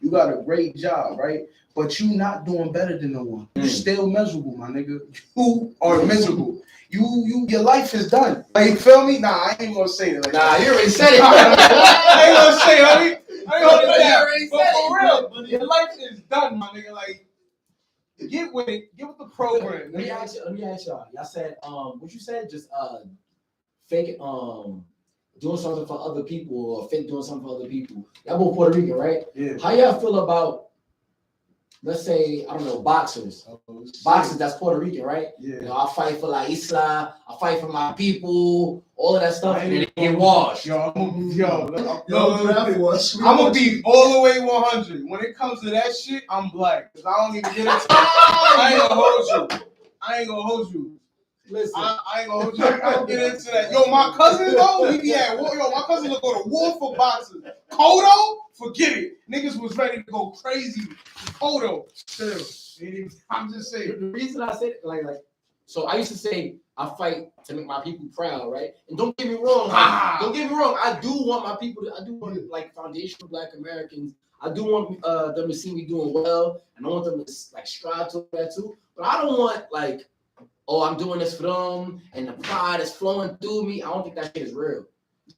You got a great job, right? But you not doing better than no one. You still miserable, my nigga. You are miserable. Your life is done. Like, you feel me? Nah, I ain't gonna say it. Like, nah, you already said it. I ain't gonna say it, homie. I ain't gonna say it. But for real, your life is done, my nigga. Like, get with it. Get with the program. Let me ask y'all. Y'all said, what you said? Just fake it, doing something for other people or fake doing something for other people. Y'all both Puerto Rican, right? Yeah. How y'all feel about, let's say, I don't know, boxers? Boxers that's Puerto Rican, right? Yeah. You know, I fight for La Isla, I fight for my people, all of that stuff, and then they get washed. I'm gonna be all the way 100. When it comes to that shit, I'm black. Cause I don't even get into I ain't gonna hold you. Listen, I ain't gonna hold you. I don't get into that. Yo, my cousin though, we be at war. Yo, my cousin would go to war for boxers. Kodo, forget it. Niggas was ready to go crazy. Kodo, still. I'm just saying. The reason I said it, like, so I used to say I fight to make my people proud, right? And don't get me wrong, I do want my people to, I do want like foundational Black Americans. I do want them to see me doing well, and I want them to like strive to that too. But I don't want like, oh, I'm doing this for them, and the pride is flowing through me. I don't think that shit is real.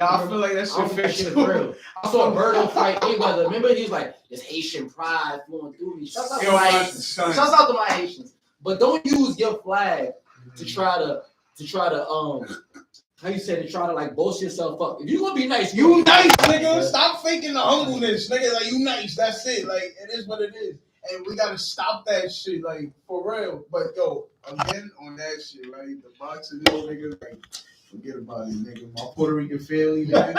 I feel like that shit is real. I saw Birdo fight Mayweather. Remember, he was like, "This Haitian pride flowing through me." Shouts out to my Haitians. Shouts out to my Haitians. But don't use your flag to try to how you say, to try to like boast yourself up. If you gonna be nice, you nice, nigga. Stop faking the humbleness, nigga. Like, you nice. That's it. Like, it is what it is. And we gotta stop that shit, like, for real. But yo, again on that shit, right? The boxing niggas, like, forget about it, nigga. My Puerto Rican family, nigga.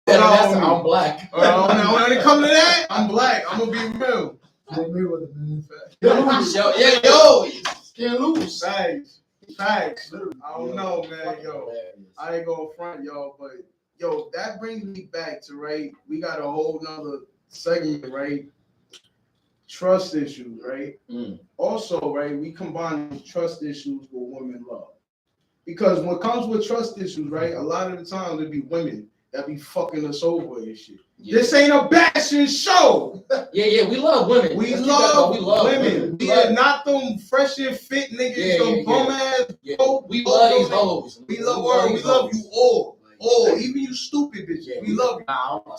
I'm black. When it comes to that, I'm black. I'm gonna be real. Yo, can't lose. Facts. I don't know, man. Yo, I ain't gonna front y'all, but yo, that brings me back to, right? We got a whole nother segment, right? Trust issues, right? Also, right, we combine trust issues with women love. Because when it comes with trust issues, right, a lot of the time there be women that be fucking us over and shit. Yeah. This ain't a bashing show. Yeah, we love women. We love women. We are not them fresh and fit niggas, them bum ass. Yeah. We love these hoes. We love you all. Even you stupid bitches. Yeah, we love you.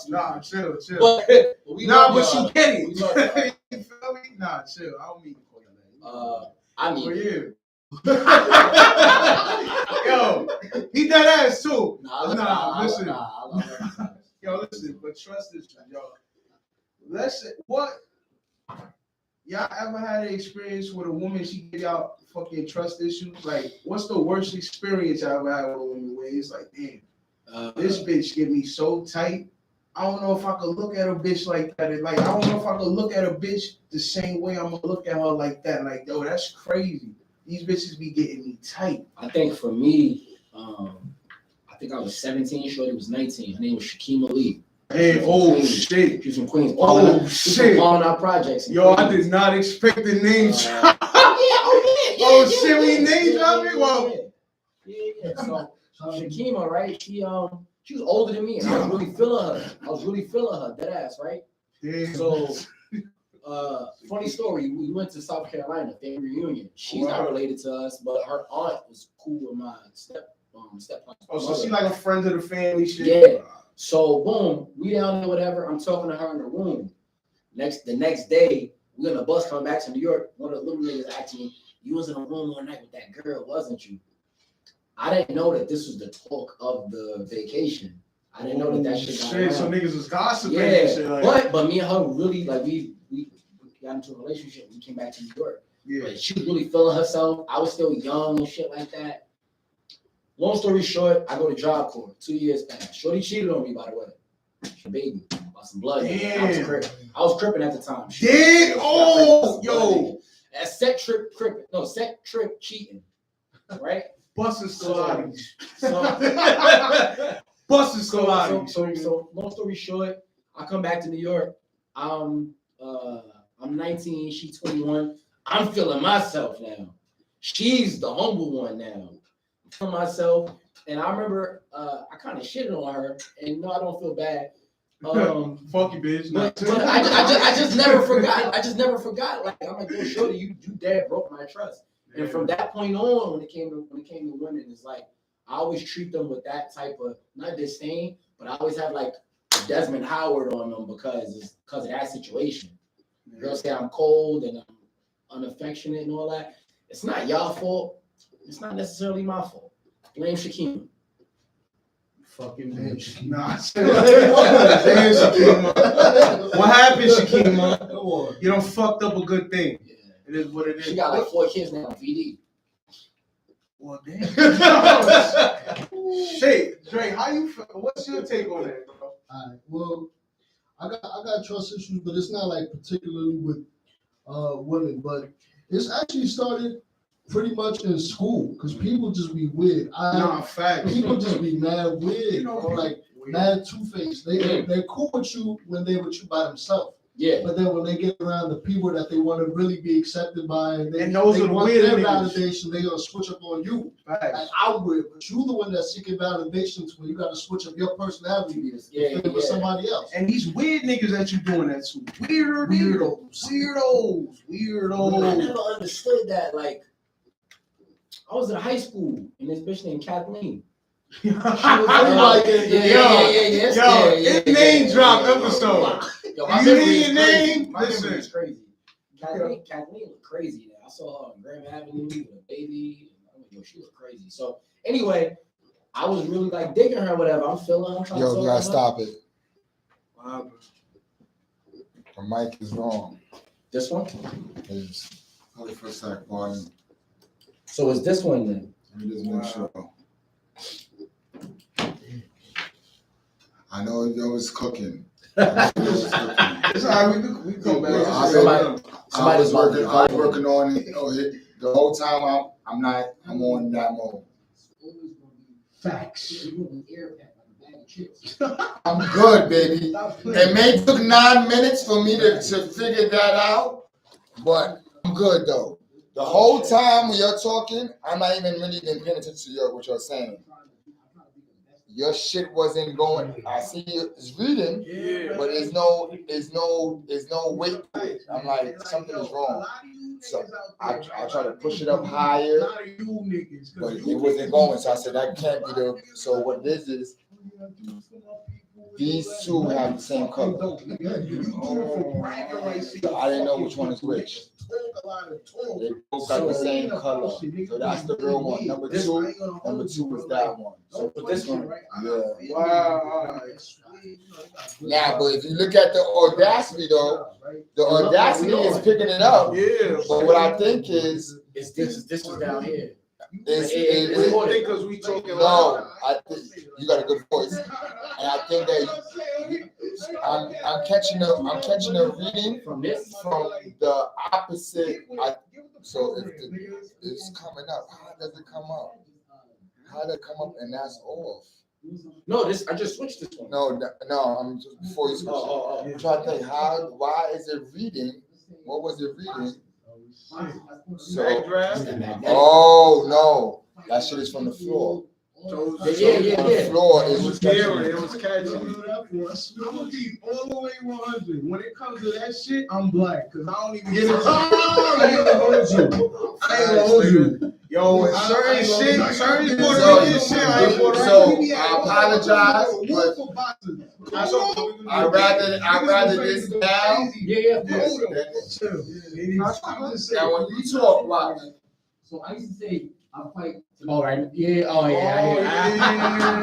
Nah, chill. But you get it. You feel me? Nah, chill. I don't mean to call you that. I mean, for you. Yo, he dead ass too. Listen. Yo, listen, but trust this, y'all. Listen, what? Y'all ever had an experience with a woman, she give y'all fucking trust issues? Like, what's the worst experience y'all ever had with a woman where it's like, damn, this bitch get me so tight. I don't know if I could look at a bitch like that. Like, I don't know if I could look at a bitch the same way I'm gonna look at her like that. Like, yo, that's crazy. These bitches be getting me tight. I think for me, I think I was 17, Shorty was 19. Her name was Shakima Lee. Hey, shit. She's from Queens. Shit. Following our projects. Yo, I did not expect the name drop. Shit, we name dropping? Well. Yeah. So Shakima, right? She was older than me, and I was really feeling her, dead ass, right? Damn. So, funny story. We went to South Carolina, family reunion. She's not related to us, but her aunt was cool with my step. Oh, so she like a friend of the family shit? Yeah. So boom, we down there, whatever. I'm talking to her in the room. The next day, we on the bus coming back to New York. One of the little niggas asked me, "You was in a room one night with that girl, wasn't you?" I didn't know that this was the talk of the vacation. I didn't know that shit got around. So niggas was gossiping. Yeah, and shit like but me and her really, like, we got into a relationship. We came back to New York. Yeah. Like, she was really feeling herself. I was still young and shit like that. Long story short, I go to Job Corps. 2 years passed. Shorty cheated on me, by the way. She baby. About some blood. Damn. I was crippin' at the time. Damn. Oh, yo. That's set trip crippin'. No, set trip cheating. Right? Busting Scolati. So Busting Scolati. So long story short, I come back to New York. I'm 19, she's 21. I'm feeling myself now. She's the humble one now. I'm feeling myself. And I remember I kind of shitted on her. And no, I don't feel bad. Fuck you, bitch. But I just never forgot. I just never forgot. Like I'm like, yo, shorty, you dad broke my trust. And from that point on, when it came to women, it's like I always treat them with that type of not disdain, but I always have like Desmond Howard on them because of that situation. Girls say I'm cold and I'm unaffectionate and all that. It's not y'all fault. It's not necessarily my fault. Blame Shakima. Fucking bitch. Nah, damn, Shakima. What happened, Shakima? You done fucked up a good thing. Yeah. It is what it is. She got like 4 kids now on VD. Well, damn. Hey, Dre, how you feel? What's your take on that, bro? All right. Well, I got trust issues, but it's not like particularly with women, but it's actually started pretty much in school because people just be weird. People just be mad weird, like mad two-faced. They're cool with you when they're with you by themselves. Yeah. But then when they get around the people that they want to really be accepted by, and those are want their validation, they gonna switch up on you. Right. Like I would, but you the one that's seeking validation to when you got to switch up your personality to fit with somebody else. And these weird niggas that you doing that to, weirdos. I never understood that. Like, I was in high school, and this bitch named Kathleen. She was it's name drop episode. Yo, my memory is crazy. My memory is crazy. Kathleen looked crazy. I saw her on Grand Avenue with a baby. Yo, she was crazy. So anyway, I was really like digging her, whatever. I'm feeling her. Yo, you gotta stop it. Wow. The mic is wrong. This one? It's only for a sec, pardon. So is this one then? Let me just make sure. I know you was cooking. It's all right, we go back. I was working on it. The whole time I'm on that mode. Facts. I'm good, baby. It may took 9 minutes for me to figure that out, but I'm good though. The whole time when you're talking, I'm not even really paying attention to what you're saying. Your shit wasn't going. I see it's reading, but there's no weight to it. I'm like, something is wrong. So I try to push it up higher, but it wasn't going. So I said that can't be the. So what this is, these two have the same color. I didn't know which one is which. They both got the same color. So that's the real one. Number two is that one. So this one, yeah. Wow. Now, but if you look at the audacity though, the audacity is picking it up. Yeah. But what I think is this is down here. Because we talking no, I think you got a good voice, and I think that I'm catching a reading from the opposite. So if it's coming up, how does it come up? How did it come up and that's off? No, I just switched this one. No, I'm just before you switch. I'm trying to think why is it reading? What was it reading? So, oh no, that shit is from the floor. The floor is was scary. It was catchy. I'm gonna keep all the way 100. When it comes to that shit, I'm black because I don't even get it. I ain't gonna hold you. Yo, certain shit, certain Puerto Rican shit, I ain't Puerto Rican. So I apologize, but I'd rather this now. Yeah. Now when you talk, watch. So I used to say I fight. All right. Yeah. Oh yeah.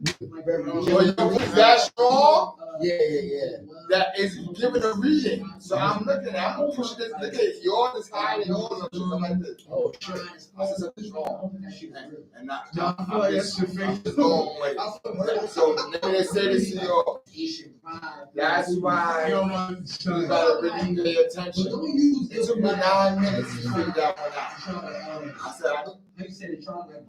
Is that strong? Yeah. That is giving a reading. So I'm looking at. I'm gonna push this. Look at yours is higher than yours. I'm like this. Oh, sure. I said something's wrong. And not. I'm just going with it. So let me just say this to you. That's why you gotta really pay attention. It took me 9 minutes to figure that one out. I said,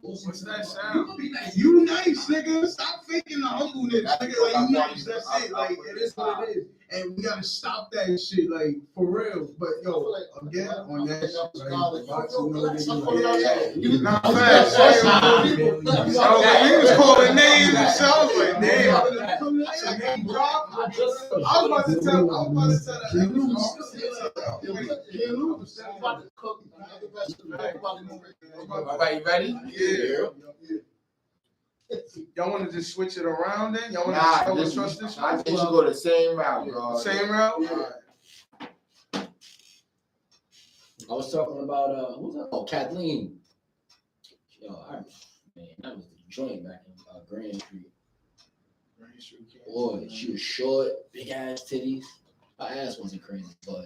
what's that sound? You nice, nigga. Stop faking the humbleness. Nigga, like, you nice. That's it. Like, it is what it is. and we gotta stop that shit, like for real. But yo, again on that shit, like, not fast. We was calling names and shit. I was like, damn. I was about to tell All right, you ready? Yeah. Y'all want to just switch it around then? Y'all want to trust this one? I think you go the same route, bro. Same route? Yeah. I was talking about who's that? Oh, Kathleen. Yo, man, that was the joint back in Grand Street. Boy, she was short, big ass titties. Her ass wasn't crazy, but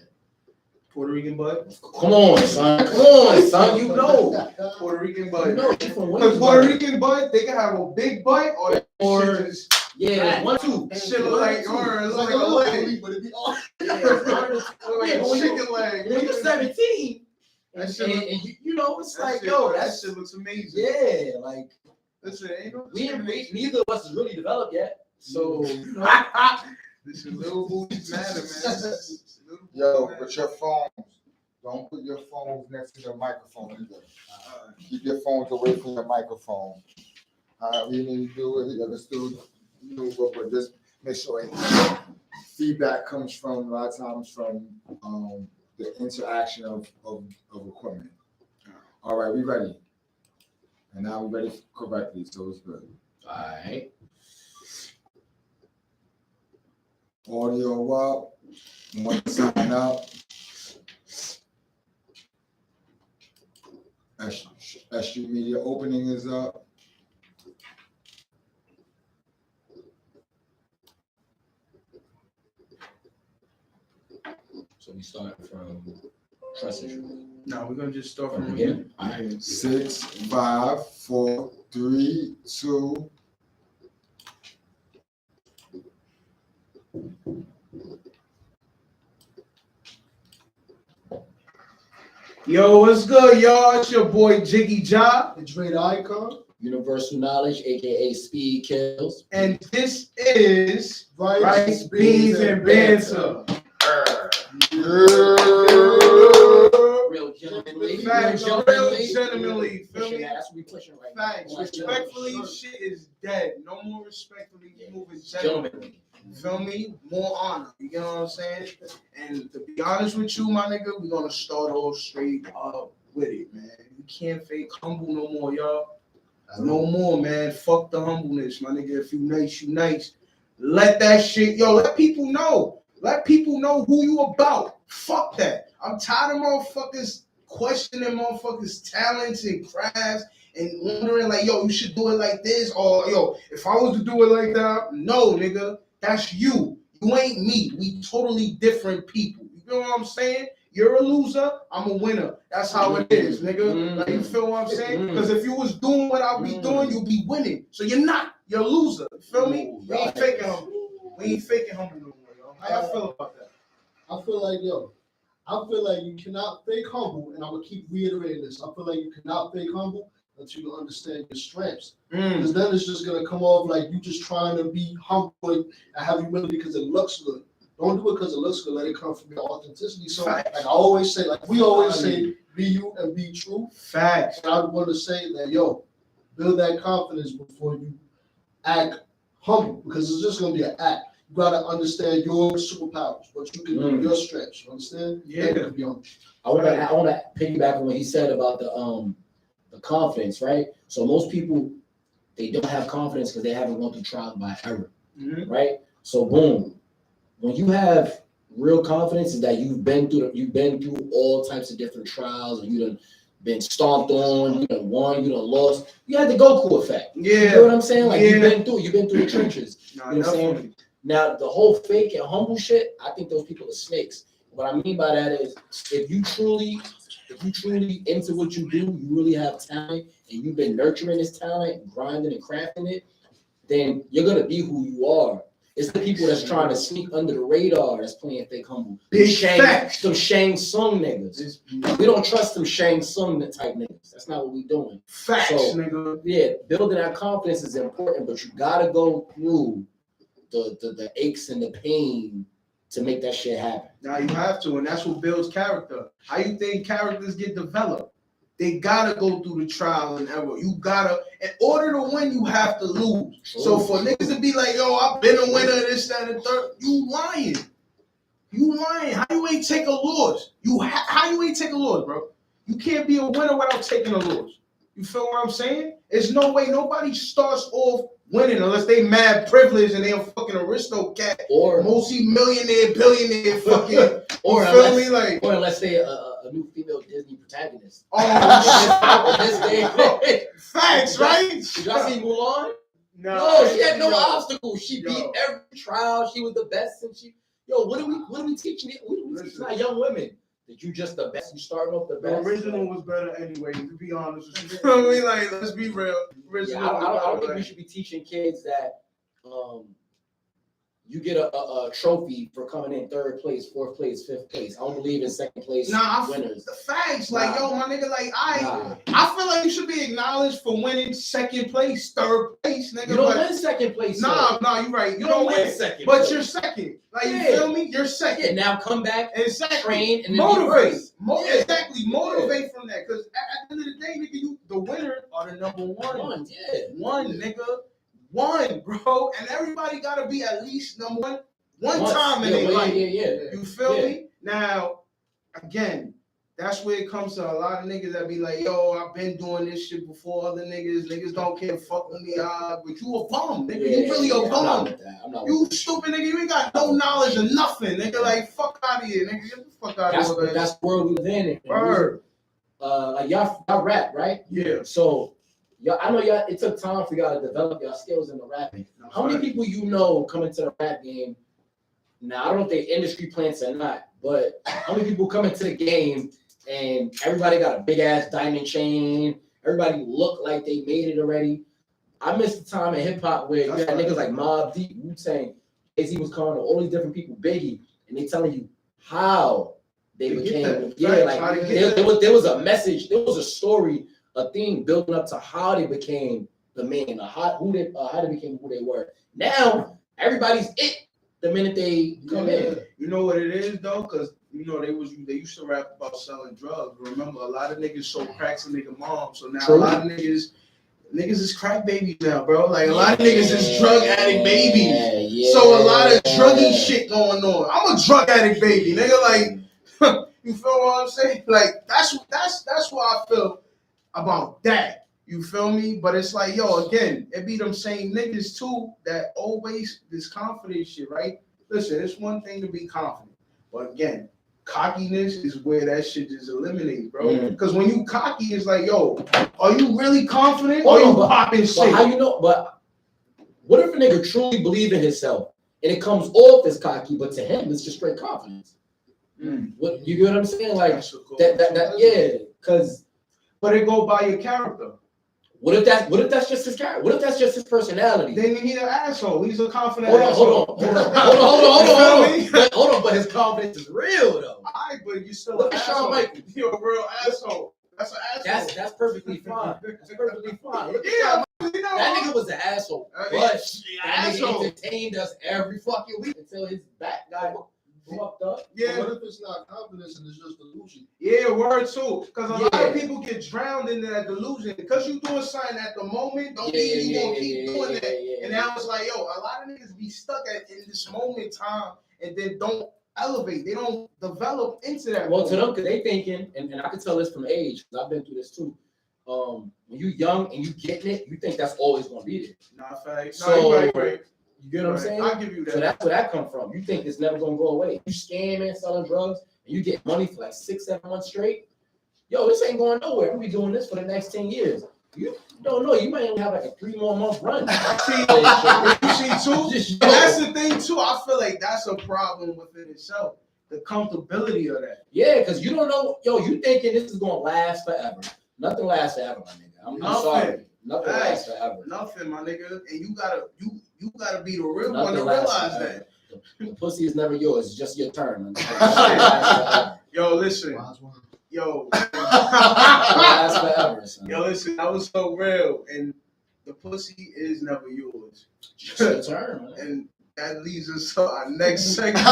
Puerto Rican butt? come on, son. Come on, son. You know. Puerto Rican butt. You know, she from Because Williamsburg. Puerto Rican butt, they can have a big butt or shit just yeah, 1, 2. shit look like it's like a leg. But it be all Like a chicken leg. When you're 17, That shit look, and you know, it's like, shit, yo, that that's shit looks amazing. yeah, like Listen, ain't no neither of us is really developed yet. So you know, this is little booties matter, man. Yo, with your phones, don't put your phones next to the microphone either. Keep your phones away from the microphone. However you need to do it, you gotta still do it, but just make sure feedback comes from a lot of times from the interaction of equipment. All right, we ready. And now we ready correctly, so it's good. all right. Audio up. One sign up. S.STREET Media opening is up. So we start from trust issues. No, we're gonna just start from here. here. All right. 6, 5, 4, 3, 2. Yo, what's good, y'all? It's your boy Jiggy Ja. the Dre the Icon. Universal knowledge, aka Speed Kills. And this is Rice, Rice, Beans, and Banter. Real gentlemanly. Facts, Real real gentlemanly. gentlemanly, feel Pushing me? that. That's what we pushing right now. Facts, respectfully, shit is dead. No more respectfully, we moving gentlemanly. Gentlemanly. Feel me? More honor. You get what I'm saying? And to be honest with you, my nigga, we're gonna start off straight up with it, man. You can't fake humble no more, y'all. No more, man. Fuck the humbleness, my nigga. If you nice, you nice. Let that shit, yo, let people know. Let people know who you about. Fuck that. I'm tired of motherfuckers questioning motherfuckers' talents and crafts and wondering like, yo, you should do it like this, or yo, if I was to do it like that, no, nigga, that's you. You ain't me. We totally different people. You know what I'm saying? You're a loser, I'm a winner. That's how it is, nigga. Like, you feel what I'm saying? Because if you was doing what I'll be doing, you'll be winning. So you're not. You're a loser. You feel me? We ain't faking humble. We ain't faking humble no more, yo. How y'all feel about that? I feel like you cannot fake humble, and I'm gonna keep reiterating this. I feel like you cannot fake humble until you understand your strengths. Because then it's just gonna come off like you just trying to be humble and have humility because it looks good. Don't do it because it looks good. Let it come from your authenticity. So, like I always say, like we always say, be you and be true. Facts. And I want to say that, yo, build that confidence before you act humble, because it's just gonna be an act. You gotta understand your superpowers, what you can do, your strengths. You understand? Yeah. I want to piggyback on what he said about the confidence, right? So most people, they don't have confidence because they haven't gone through trial by error, right? So boom, when you have real confidence is that you've been through all types of different trials, and you done been stomped on, you done won, you done lost. You had the Goku effect. Yeah. You know what I'm saying? Like you've been through the trenches. Nah, You know what I'm saying? Now the whole fake and humble shit, I think those people are snakes. What I mean by that is if you truly into what you do, you really have talent, and you've been nurturing this talent, grinding and crafting it, then you're gonna be who you are. It's the people that's trying to sneak under the radar that's playing fake humble. Big facts. Some Shang Tsung niggas. We don't trust them Shang Tsung type niggas. That's not what we doing. Facts, So, nigga. yeah, building that confidence is important, but you gotta go through the aches and the pain to make that shit happen. Now you have to, and that's what builds character. How you think characters get developed? They gotta go through the trial and error. You gotta, in order to win, you have to lose. So for niggas to be like, yo, I've been a winner, this, that, and third, you lying. You lying. How you ain't take a loss? How you ain't take a loss, bro? You can't be a winner without taking a loss. You feel what I'm saying? There's no way nobody starts off winning unless they mad privileged and they a fucking aristocrat or multi-millionaire, billionaire, fucking. Or feel me? Like, or unless they a new female Disney protagonist. Oh, shit. Facts, right? Did y'all see Mulan? No, she had no obstacles. She beat every trial. She was the best, and what are we teaching it? What are we teaching our young women? That you just the best. You starting off the best. The original was better anyway. To be honest with you, I mean, like, let's be real. Original. Yeah, I don't think we should be teaching kids that you get a trophy for coming in third place, fourth place, fifth place. I don't believe in second place winners. The facts, like, yo, my nigga, like, I feel like you should be acknowledged for winning second place, third place, nigga. You don't win second place. Nah, you're right. You don't win second, but you're second. Like, you feel me? You're second. Yeah, now come back, train, and motivate. Exactly, motivate from that. Because at the end of the day, nigga, the winner are the number one. One, nigga. One, bro, and everybody gotta be at least number one time in their life. You feel me? Now, again, that's where it comes to a lot of niggas that be like, yo, I've been doing this shit before other niggas. Niggas don't care, fuck with me, but you a bum, nigga. You really a bum. You stupid nigga. You ain't got no knowledge of nothing, nigga. Like, fuck out of here, nigga. Get the fuck out of here. That's the world we live in. Word. Like y'all rap, right? Yeah. So. I know y'all. It took time for y'all to develop your skills in the rapping. How many people you know come into the rap game? Now I don't know if they industry plants or not, but how many people come into the game and everybody got a big ass diamond chain? Everybody look like they made it already. I miss the time in hip hop where you had niggas like Mobb Deep, Wu-Tang, Jay-Z was calling all these different people Biggie, and they telling you how they became. There was a message, there was a story. A thing building up to how they became the man, how they became who they were. Now everybody's it the minute they come in. You know what it is though, because you know they used to rap about selling drugs. Remember, a lot of niggas sold crack to nigga mom, so now a lot of niggas is crack babies now, bro. Like a lot of niggas is drug addict babies. So a lot of druggy shit going on. I'm a drug addict baby, nigga. Like, you feel what I'm saying? Like that's what I feel about that, you feel me? But it's like, yo, again, it be them same niggas too that always this confident shit, right? Listen, it's one thing to be confident, but again, cockiness is where that shit just eliminates, bro. Because when you cocky, it's like, yo, are you really confident or you popping shit? But how you know? But what if a nigga truly believe in himself and it comes off as cocky, but to him it's just straight confidence? What you get what I'm saying? Like that, because. But it go by your character. What if that's just his character? What if that's just his personality? Then he's an asshole. He's a confident asshole. Hold on. But his confidence is real though. Alright, but you still look at Shawn Michaels. You're a real asshole. That's an asshole. That's perfectly fine. That's perfectly fine. Yeah, that nigga was an asshole. But that nigga entertained us every fucking week until his back got fucked up. Yeah. But what if it's not confidence and it's just delusion? Yeah, word too. Because a lot of people get drowned into that delusion. Because you doing something at the moment, don't mean you gonna keep doing that. And now it's like, yo, a lot of niggas be stuck in this moment time and then don't elevate. They don't develop into that. Well, to them, because they thinking, and I can tell this from age, because I've been through this too. When you young and you getting it, you think that's always gonna be there. Nah, facts. So, right. You get what I'm saying? I'll give you that. So that's where that come from. You think it's never gonna go away. You scamming, selling drugs, and you get money for like 6-7 months straight. Yo, this ain't going nowhere. We'll be doing this for the next 10 years. You don't know. You might only have like a 3 more month run. You see too? That's the thing too. I feel like that's a problem within itself. The comfortability of that. Yeah, because you don't know. Yo, you thinking this is gonna last forever. Nothing lasts forever, my nigga. I'm sorry. Nothing lasts forever. Nothing, my nigga. And you gotta be the real one to realize that. The pussy is never yours. It's just your turn. Yo, listen. Yo. Yo, listen. That was so real. And the pussy is never yours. Just your turn, man. And that leads us to our next segment.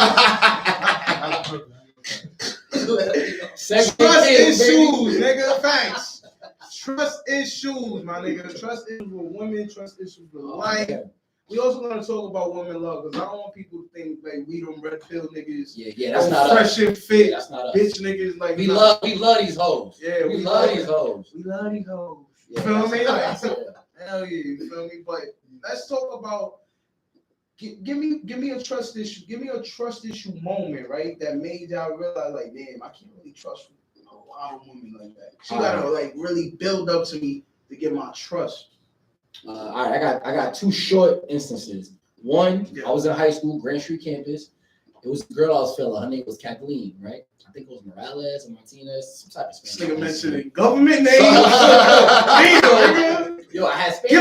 Trust issues, nigga. Facts. Trust issues, my nigga. Trust issues with women. Trust issues with life. We also gonna talk about women love because I don't want people to think like we them red pill niggas. Yeah, that's not fresh and fit. That's not us. Bitch niggas like we love these hoes. Yeah, we love these hoes. We love these hoes. Yeah, feel me? Like, yeah. hell yeah, you feel me? But let's talk about. Give me a trust issue. Give me a trust issue moment, right? That made y'all realize, like, damn, I can't really trust a lot of women like that. She gotta like really build up to me to get my trust. All right, I got two short instances. One, I was in high school, Grand Street campus. It was a girl I was feeling. Her name was Kathleen, right? I think it was Morales or Martinez, some type of Spanish. This nigga mentioning government names. Yo, I had Spanish.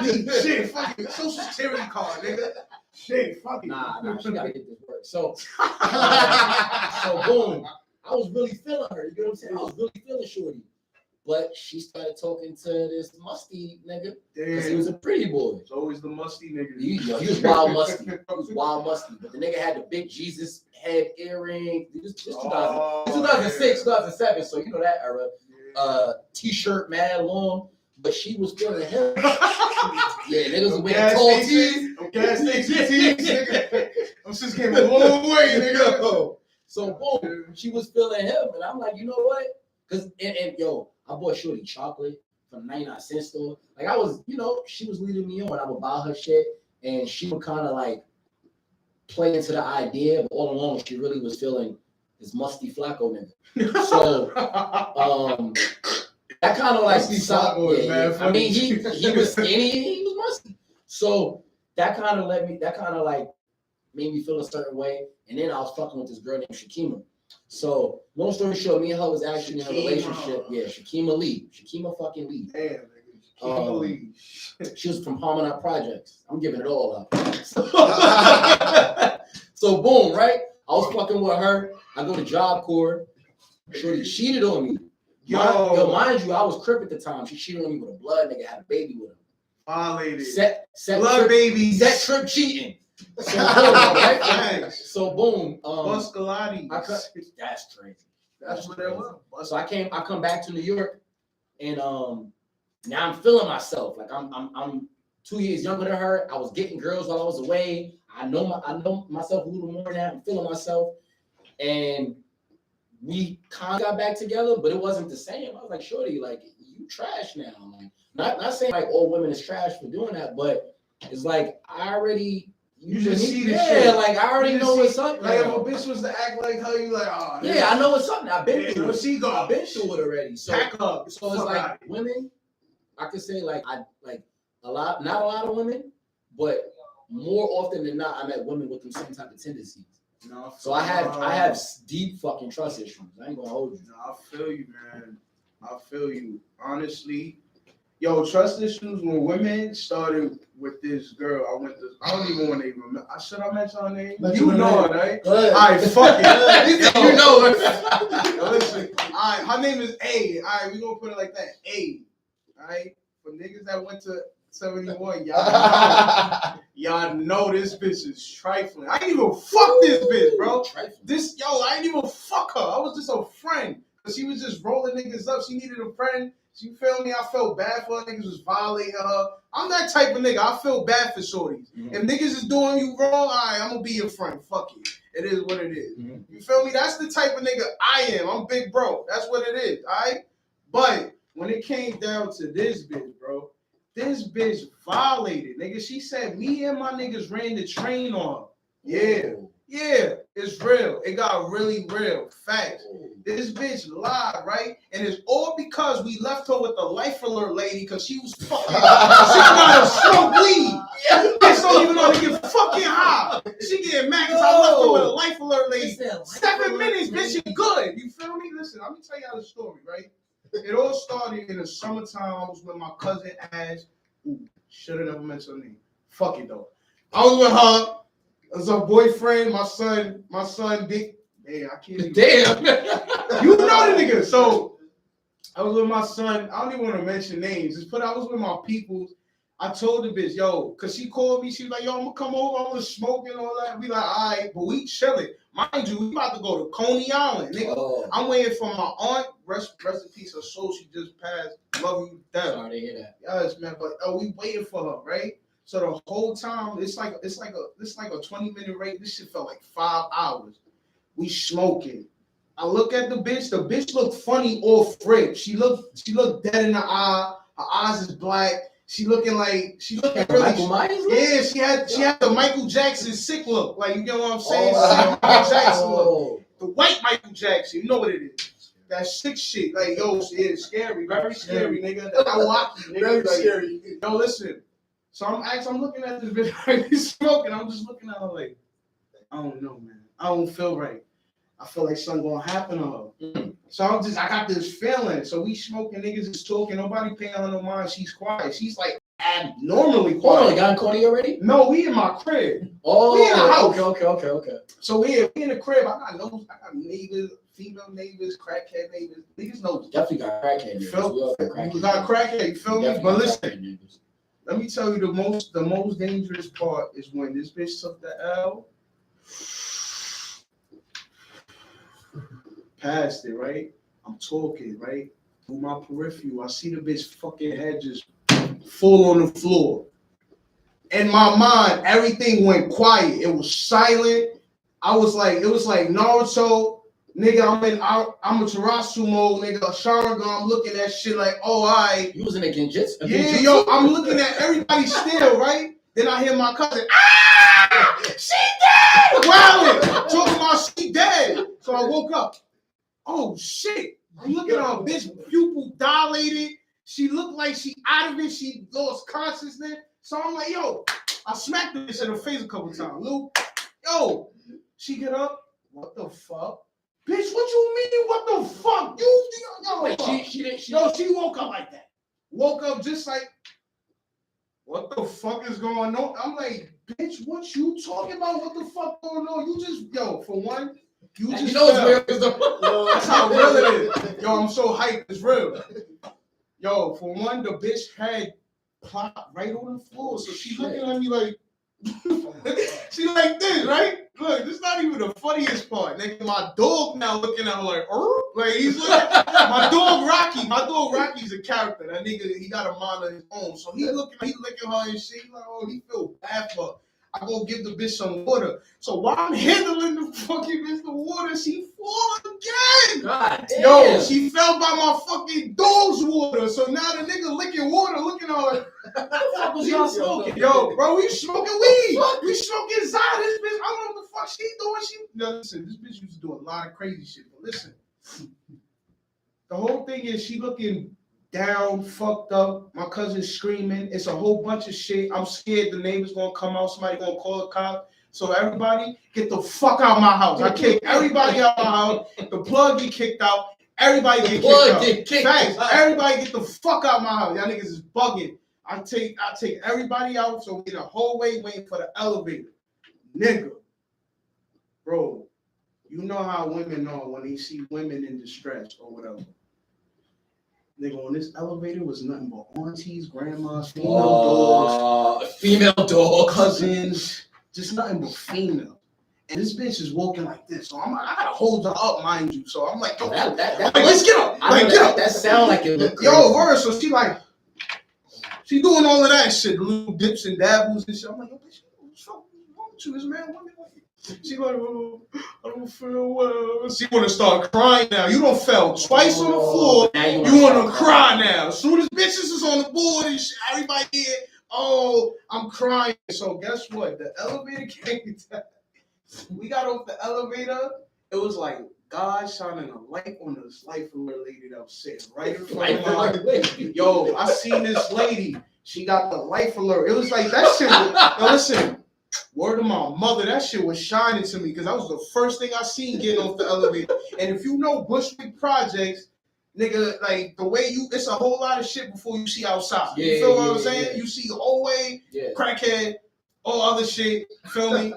Give her shit, fucking social security card, nigga. Shit, fucking. Nah, she gotta get this work. So boom. I was really feeling her. You get what I'm saying? I was really feeling Shorty. But she started talking to this musty nigga because he was a pretty boy. It's always the musty nigga. He was wild musty. He was wild musty. But the nigga had the big Jesus head earring. This 2006, 2007. So you know that era. T-shirt, mad long. But she was feeling him. Yeah, niggas was wearing tall tees. Gas station tees, nigga. I'm just came a long way, nigga. So boom, she was feeling him, and I'm like, you know what? Cause and yo, I bought Shorty chocolate from 99-cent store. Like I was, you know, she was leading me on. I would buy her shit, and she would kind of like play into the idea, but all along she really was feeling this musty Flacco nigga. So that kind of like I mean, he was skinny and he was musty. So that kind of like made me feel a certain way. And then I was fucking with this girl named Shakima. So long story short, me and her was actually in a relationship. Yeah, Shakima fucking Lee. Damn, nigga. Shakima Lee. She was from Palmer Projects. I'm giving it all up. So boom, right? I was fucking with her. I go to Job Corps. Shorty cheated on me. Yo, mind you, I was crip at the time. She cheated on me with a blood nigga, had a baby with him. Violated. Set blood baby. Set trip cheating. So boom, right? So boom. Buscalati. That's crazy. That's what that was. So I come back to New York, and now I'm feeling myself. Like I'm 2 years younger than her. I was getting girls while I was away. I know myself a little more now. I'm feeling myself, and we kind of got back together, but it wasn't the same. I was like, shorty, like you trash now. Like not saying like all women is trash for doing that, but it's like I already. You just see the shit. Yeah, like I already know what's up. Like if a bitch was to act like her, you like, oh. Yeah, I know what's up. I've been through it. I've been through it already. So, pack up. So it's like women. I could say like not a lot of women, but more often than not, I met women with them same type of tendencies. No, so I have deep fucking trust issues. I ain't gonna hold you. No, I feel you, man. I feel you. Honestly. Yo, trust issues when women started with this girl. I don't even want to remember. Should I mention her name? You know her, right? All right, fuck it. You know her. Yo, listen. All right, her name is A. All right, we gonna put it like that. A. All right, for niggas that went to 71, y'all know this bitch is trifling. I ain't even fuck this bitch, bro. I ain't even fuck her. I was just a friend. Cause she was just rolling niggas up. She needed a friend. You feel me? I felt bad for her. Niggas was violating her. I'm that type of nigga. I feel bad for shorties. Mm-hmm. If niggas is doing you wrong, all right, I'm gonna be your friend. Fuck it. It is what it is. Mm-hmm. You feel me? That's the type of nigga I am. I'm big bro. That's what it is. All right? But when it came down to this bitch, bro, this bitch violated. Nigga, she said me and my niggas ran the train on her. Yeah. Yeah, it's real. It got really real. Facts. This bitch lied, right? And it's all because we left her with the life alert lady because she was fucking. She got a smoke weed. Bitch don't even know to get fucking high. She getting mad because I left her with a life alert lady. 7 minutes, bitch, you good. You feel me? Listen, let me tell y'all the story, right? It all started in the summertime. I was with my cousin Ash. Should have never mentioned her name. Fuck it though. I was with her. As a boyfriend, my son, Dick. Hey, I can't even. Damn. You know the nigga. So I was with my son. I don't even want to mention names. I was with my peoples. I told the bitch, yo, cause she called me. She was like, yo, I'm gonna come over. I'm gonna smoke and all that. We like, all right, but we chilling. Mind you, we about to go to Coney Island, nigga. Oh. I'm waiting for my aunt. Rest in peace, her soul. She just passed. Love you, death. Sorry to hear that. Yes, man. But we waiting for her, right? So the whole time, it's like a 20-minute race. This shit felt like 5 hours. We smoking. I look at the bitch. The bitch looked funny off rip. She looked dead in the eye. Her eyes is black. She looking really. Michael Myers? Yeah, she had the Michael Jackson sick look. Like, you get what I'm saying? Michael Jackson look. The white Michael Jackson. You know what it is? That sick shit. Like, yo, it's scary. Very scary, nigga. That Milwaukee, nigga. Very like, scary. Yo, listen. So I'm looking at this bitch right smoking. I'm just looking at her like, I don't know, man. I don't feel right. I feel like something gonna happen to her. So I got this feeling. So we smoking, niggas is talking, nobody paying her no mind. She's quiet. She's like abnormally quiet. Hold on, got in Coney already? No, we in my crib. Oh, we in the house. Okay. So we in the crib. I got neighbors, female neighbors, crackhead neighbors. Niggas know. Definitely got crackhead neighbors. We got crackhead. You feel me? But listen, neighbors. let me tell you the most dangerous part is when this bitch took the L. Past it, right? I'm talking, right? Through my peripheral, I see the bitch fucking head just full on the floor. In my mind, everything went quiet. It was silent. It was like Naruto, nigga. I'm a Tarasu mode, nigga. A Sharingan. I'm looking at shit like, oh, I. You was in a Genjutsu? Yeah, yo, I'm looking at everybody still, right? Then I hear my cousin, ah, she dead! Wilding, talking about she dead. So I woke up. Oh shit! I'm looking at her bitch, pupil dilated. She looked like she out of it. She lost consciousness. So I'm like, yo, I smacked the bitch in her face a couple times. Lou, yo, she get up. What the fuck? Bitch, what you mean? What the fuck? Yo, wait, she didn't. She woke up like that. Woke up just like, what the fuck is going on? I'm like, bitch, what you talking about? What the fuck going on? You just, yo, for one. You just know it's real. That's how real it is. Yo, I'm so hyped. It's real. Yo, for one, the bitch head plopped right on the floor. So she looking at me like, she like this, right? Look, this is not even the funniest part. Nigga, my dog now looking at her like he's looking. My dog Rocky's a character. That nigga, he got a mind of his own. So he licking her and shit. He's like, oh, he feel bad for her. I go give the bitch some water. So while I'm handling the fucking bitch the water, she fall again. God damn. Yo, she fell by my fucking dog's water. So now the nigga licking water, looking at her. What the fuck was y'all smoking? Yo, bro, we smoking weed. We smoking Zod. This bitch, I don't know what the fuck she doing. No, listen, this bitch used to do a lot of crazy shit. But listen, the whole thing is she looking down, fucked up. My cousin's screaming. It's a whole bunch of shit. I'm scared the neighbor's gonna come out. Somebody gonna call the cop. So everybody get the fuck out of my house. I kick everybody out of my house. The plug get kicked out. Everybody get kicked out. Thanks. Everybody get the fuck out of my house. Y'all niggas is bugging. I take everybody out. So we in a hallway waiting for the elevator. Nigga. Bro, you know how women are when they see women in distress or whatever. Nigga, on this elevator was nothing but aunties, grandmas, female dogs, cousins, just nothing but female. And this bitch is walking like this, so I gotta hold her up, mind you. So I'm like, yo, let's get up, get up. That sound like it looked crazy. Yo, word. So she doing all of that shit, the little dips and dabbles and shit. I'm like, yo, bitch, what's wrong with you? This man, women like you. She like, oh, I don't feel well. She want to start crying now. You done fell twice on the floor. You want to cry now. As soon as bitches is on the board and shit, everybody here, oh, I'm crying. So guess what? The elevator came down. We got off the elevator. It was like God shining a light on this life alert lady that was sitting right in front of my. Yo, I seen this lady. She got the life alert. It was like that shit. Yo, listen. Word of my mother, that shit was shining to me because that was the first thing I seen getting off the elevator. And if you know Bushwick Projects, nigga, like the way it's a whole lot of shit before you see outside. You feel what I'm saying? Yeah. You see the whole way, crackhead, all other shit, feel me?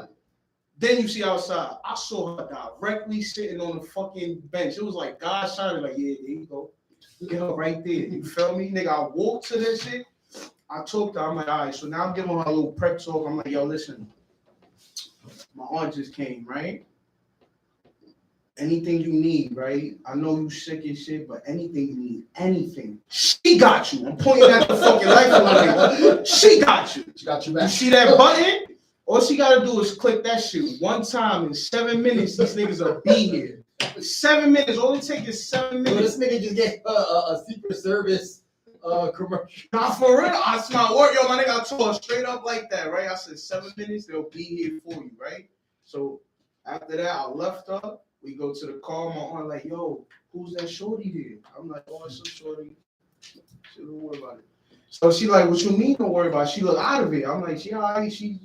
Then you see outside. I saw her directly sitting on the fucking bench. It was like God shining, like, yeah, there you go. Get her right there. You feel me? Nigga, I walked to that shit. I talked to her. I'm like, all right. So now I'm giving her a little prep talk. I'm like, yo, listen. My aunt just came, right? Anything you need, right? I know you sick and shit, but anything you need, anything, she got you. I'm pointing at the fucking life. She got you. She got you back. You see that button? All she gotta do is click that shit one time in 7 minutes. These niggas will be here. 7 minutes. All it takes is 7 minutes. So this nigga just get a Secret Service commercial. Nah, for real. I smell work. Yo, my nigga, I told her straight up like that, right? I said 7 minutes, they'll be here for you, right? So after that, I left her. We go to the car. My aunt like, yo, who's that shorty there? I'm like, oh, it's a shorty. She don't worry about it. So she like, what you mean don't worry about it? She look out of it. I'm like, she all right. She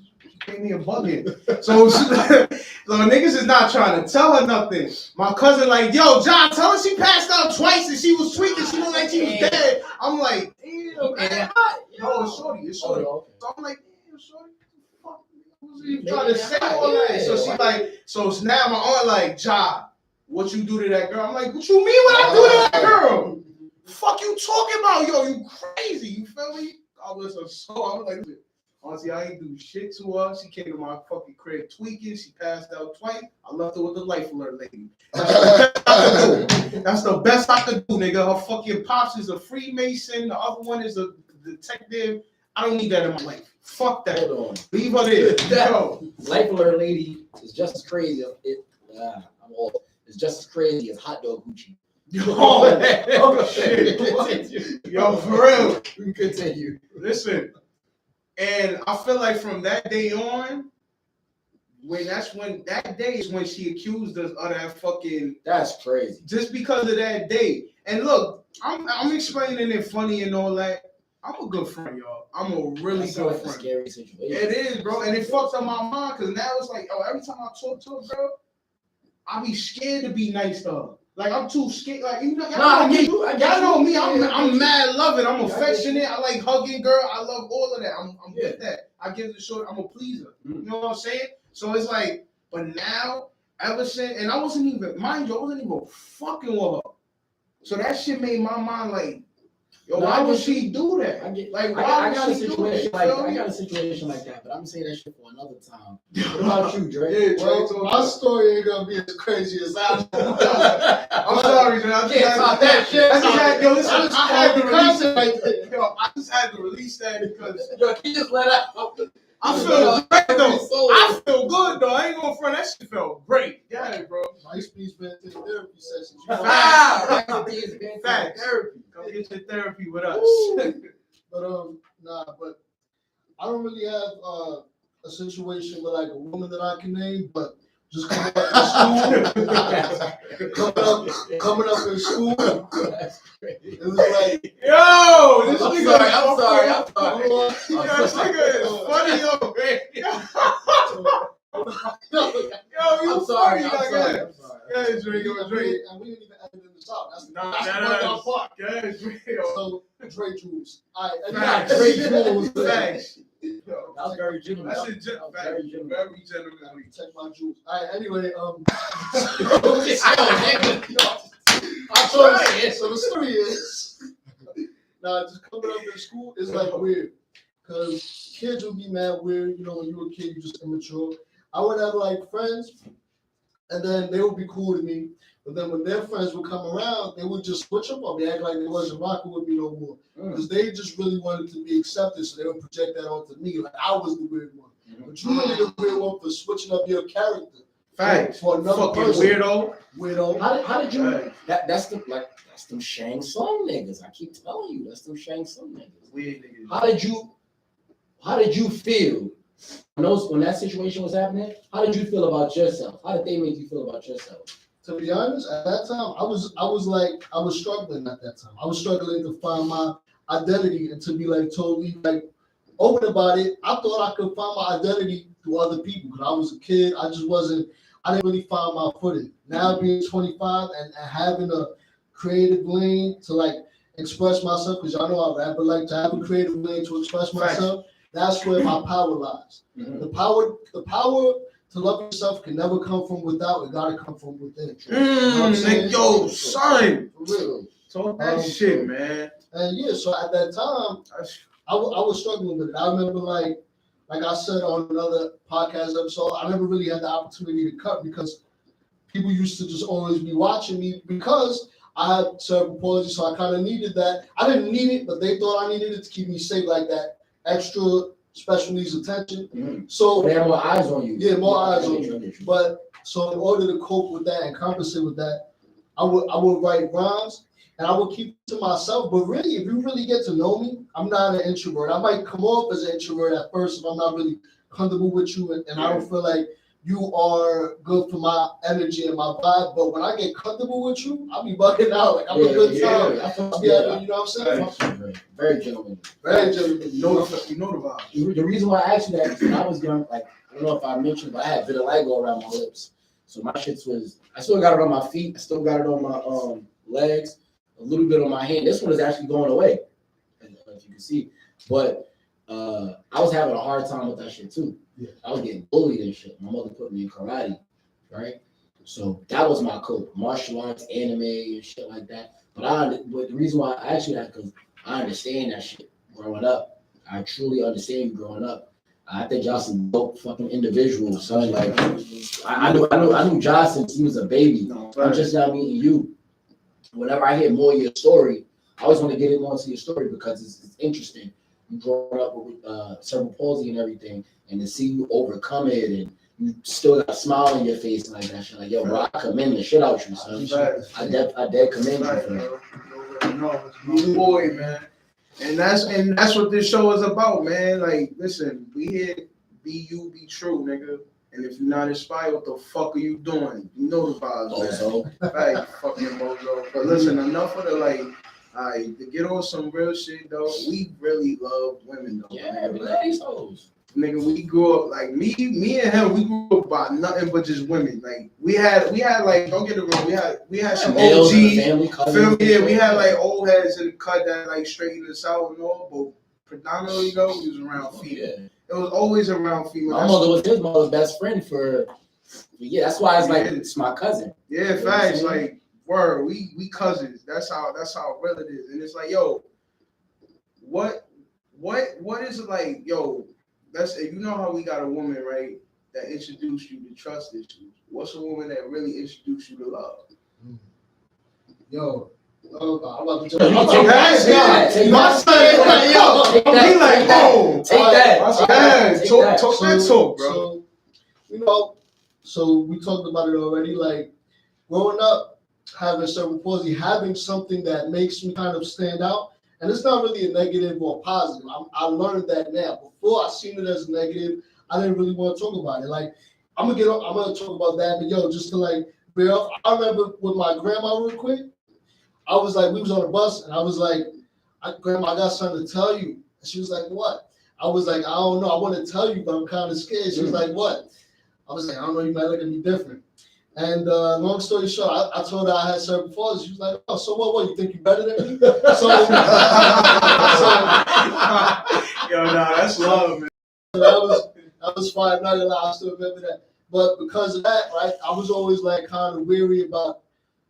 gave me a bucket. So niggas is not trying to tell her nothing. My cousin like, yo, John, tell her she passed out twice and she was tweaking. She looked like she was dead. I'm like, damn, man. No, it's shorty. It's shorty. Oh, okay. So I'm like, damn, shorty. You trying to say all that? So she like, so now my aunt like, Ja, what you do to that girl? I'm like, what you mean what I do to that girl? Fuck you talking about, yo? You crazy? You feel me? I was so I was like, honestly, I ain't do shit to her. She came to my fucking crib tweaking. She passed out twice. I left her with the life alert lady. That's the best I could do, nigga. Her fucking pops is a Freemason. The other one is a detective. I don't need that in my life. Fuck that. Hold on. Leave her there. Yo. Life alert lady is just as crazy. I'm old. It's just as crazy as hot dog Gucci. Oh shit. Yo, for real. We continue. Listen. And I feel like from that day on, that day is when she accused us of that fucking. That's crazy. Just because of that day. And look, I'm explaining it funny and all that. I'm a good friend, y'all. I'm a really good friend. Scary situation. It is, bro. And it fucks up my mind because now it's like, oh, every time I talk to her, bro, I be scared to be nice to her. Like I'm too scared. Like you know, y'all know me. I'm mad loving. I'm affectionate. I like hugging girl. I love all of that. I'm with that. I give the short. I'm a pleaser. You know what I'm saying? So it's like, but now, ever since, and I wasn't even, mind you, I wasn't even fucking with her. So that shit made my mind like, yo, why would she do that? I got a situation like that, but I'm saying that shit for another time. What about you, Dre? Well, my story ain't gonna be as crazy as I. I'm sorry, man. I can't talk that shit. I just had to release that because he just let out. I feel great though. I feel good though. I ain't gonna front. That shit felt great. Yeah, bro. My speech been to the therapy sessions. Facts. Come get your therapy with us. But but I don't really have a situation with like a woman that I can name, but just coming up in school, it was like, yo, this I'm nigga. sorry. This nigga is funny, yo. Yo, you funny, like that. Yeah, Dre, and we didn't even edit in the top. That's the part. Yeah, Dre. So Dre Jules. Dre Jules. Thanks. That was very genuine. Very gentlemanly. Check my jewels. All right. Anyway, so the story is, just coming up in school is like weird, cause kids would be mad weird. You know, when you were a kid, you just immature. I would have like friends, and then they would be cool to me. But then when their friends would come around, they would just switch up on me, act like they wasn't rocking with me no more. Because they just really wanted to be accepted, so they would project that onto me, like I was the weird one. But you really the weird one for switching up your character. Facts. For another fucking person. Weirdo. How did you? That's them Shang Tsung niggas. I keep telling you, that's them Shang Tsung niggas. Weird niggas. How did you feel when that situation was happening? How did you feel about yourself? How did they make you feel about yourself? To be honest, at that time, I was struggling at that time. I was struggling to find my identity and to be like totally like open about it. I thought I could find my identity through other people because I was a kid. I didn't really find my footing. Now being 25 and having a creative lane to like express myself, because y'all know I rap, but like to have a creative lane to express myself, that's where my power lies. Mm-hmm. The power to love yourself can never come from without. It gotta come from within. You know what I'm saying? Yo, son. For real. Talk that shit, man. And yeah, so at that time, I was struggling with it. I remember like I said on another podcast episode, I never really had the opportunity to cut because people used to just always be watching me because I had cerebral palsy, so I kind of needed that. I didn't need it, but they thought I needed it to keep me safe, like that extra special needs attention. Mm-hmm. So they have more eyes on you. Yeah, more eyes on you. But so in order to cope with that and compensate with that, I would write rhymes and I would keep it to myself. But really, if you really get to know me, I'm not an introvert. I might come off as an introvert at first if I'm not really comfortable with you and I don't feel like you are good for my energy and my vibe. But when I get comfortable with you, I'll be bugging out. Like I'm a good time. You know what I'm saying? Very gentleman. Very gentleman. You know the vibe. The reason why I asked you that is when I was young, like I don't know if I mentioned, but I had vitiligo around my lips. So my shits was, I still got it on my feet, I still got it on my legs, a little bit on my hand. This one is actually going away, if you can see. But I was having a hard time with that shit too. Yeah. I was getting bullied and shit. My mother put me in karate, right? So that was my cope, martial arts, anime, and shit like that. But the reason why I asked you that because I understand that shit growing up. I truly understand you growing up. I think y'all some dope fucking individuals, son. Like I knew Josh since he was a baby. No, I'm just now meeting you. Whenever I hear more of your story, I always want to get more into your story because it's interesting. You growing up with cerebral palsy and everything, and to see you overcome it, and you still got a smile on your face and like that shit. Like, yo, bro, I commend the shit out you, son. I dead commend you for that. No, you boy, man. And that's what this show is about, man. Like, listen, we here, be you, be true, nigga. And if you're not inspired, what the fuck are you doing? You know the vibes, man. Right, fucking mozo. But listen, enough of the like. Alright, to get on some real shit though, we really love women though. Yeah, everybody knows. Nigga, we grew up like me and him. We grew up by nothing but just women. Like we had like, don't get it wrong. We had some OG family. Yeah, we had like old heads in the cut that like straightened us out and all. But predominantly though, we was around female. Yeah. It was always around female. My mother was his mother's best friend for that's why it's like it's my cousin. Yeah, facts. Like. Word, we cousins. That's how real it is. And it's like, yo, what is it like, yo? You know how we got a woman, right, that introduced you to trust issues. What's a woman that really introduced you to love? Yo, I'm about to tell you. Talk that talk, bro. So we talked about it already. Like growing up, having cerebral palsy, having something that makes me kind of stand out, and it's not really a negative or positive. I learned that now. Before I seen it as a negative, I didn't really want to talk about it. Like I'm gonna talk about that, but yo, just to like bear off. I remember with my grandma real quick. I was like, we was on a bus, and I was like, Grandma, I got something to tell you. And she was like, what? I was like, I don't know. I want to tell you, but I'm kind of scared. She was like, what? I was like, I don't know. You might look at me different. And long story short, I told her I had cerebral palsy. She was like, "Oh, so what? You think you're better than me?" Yo, nah, that's love, man. So that was fine. Not gonna lie, I still remember that. But because of that, right, I was always like kind of weary about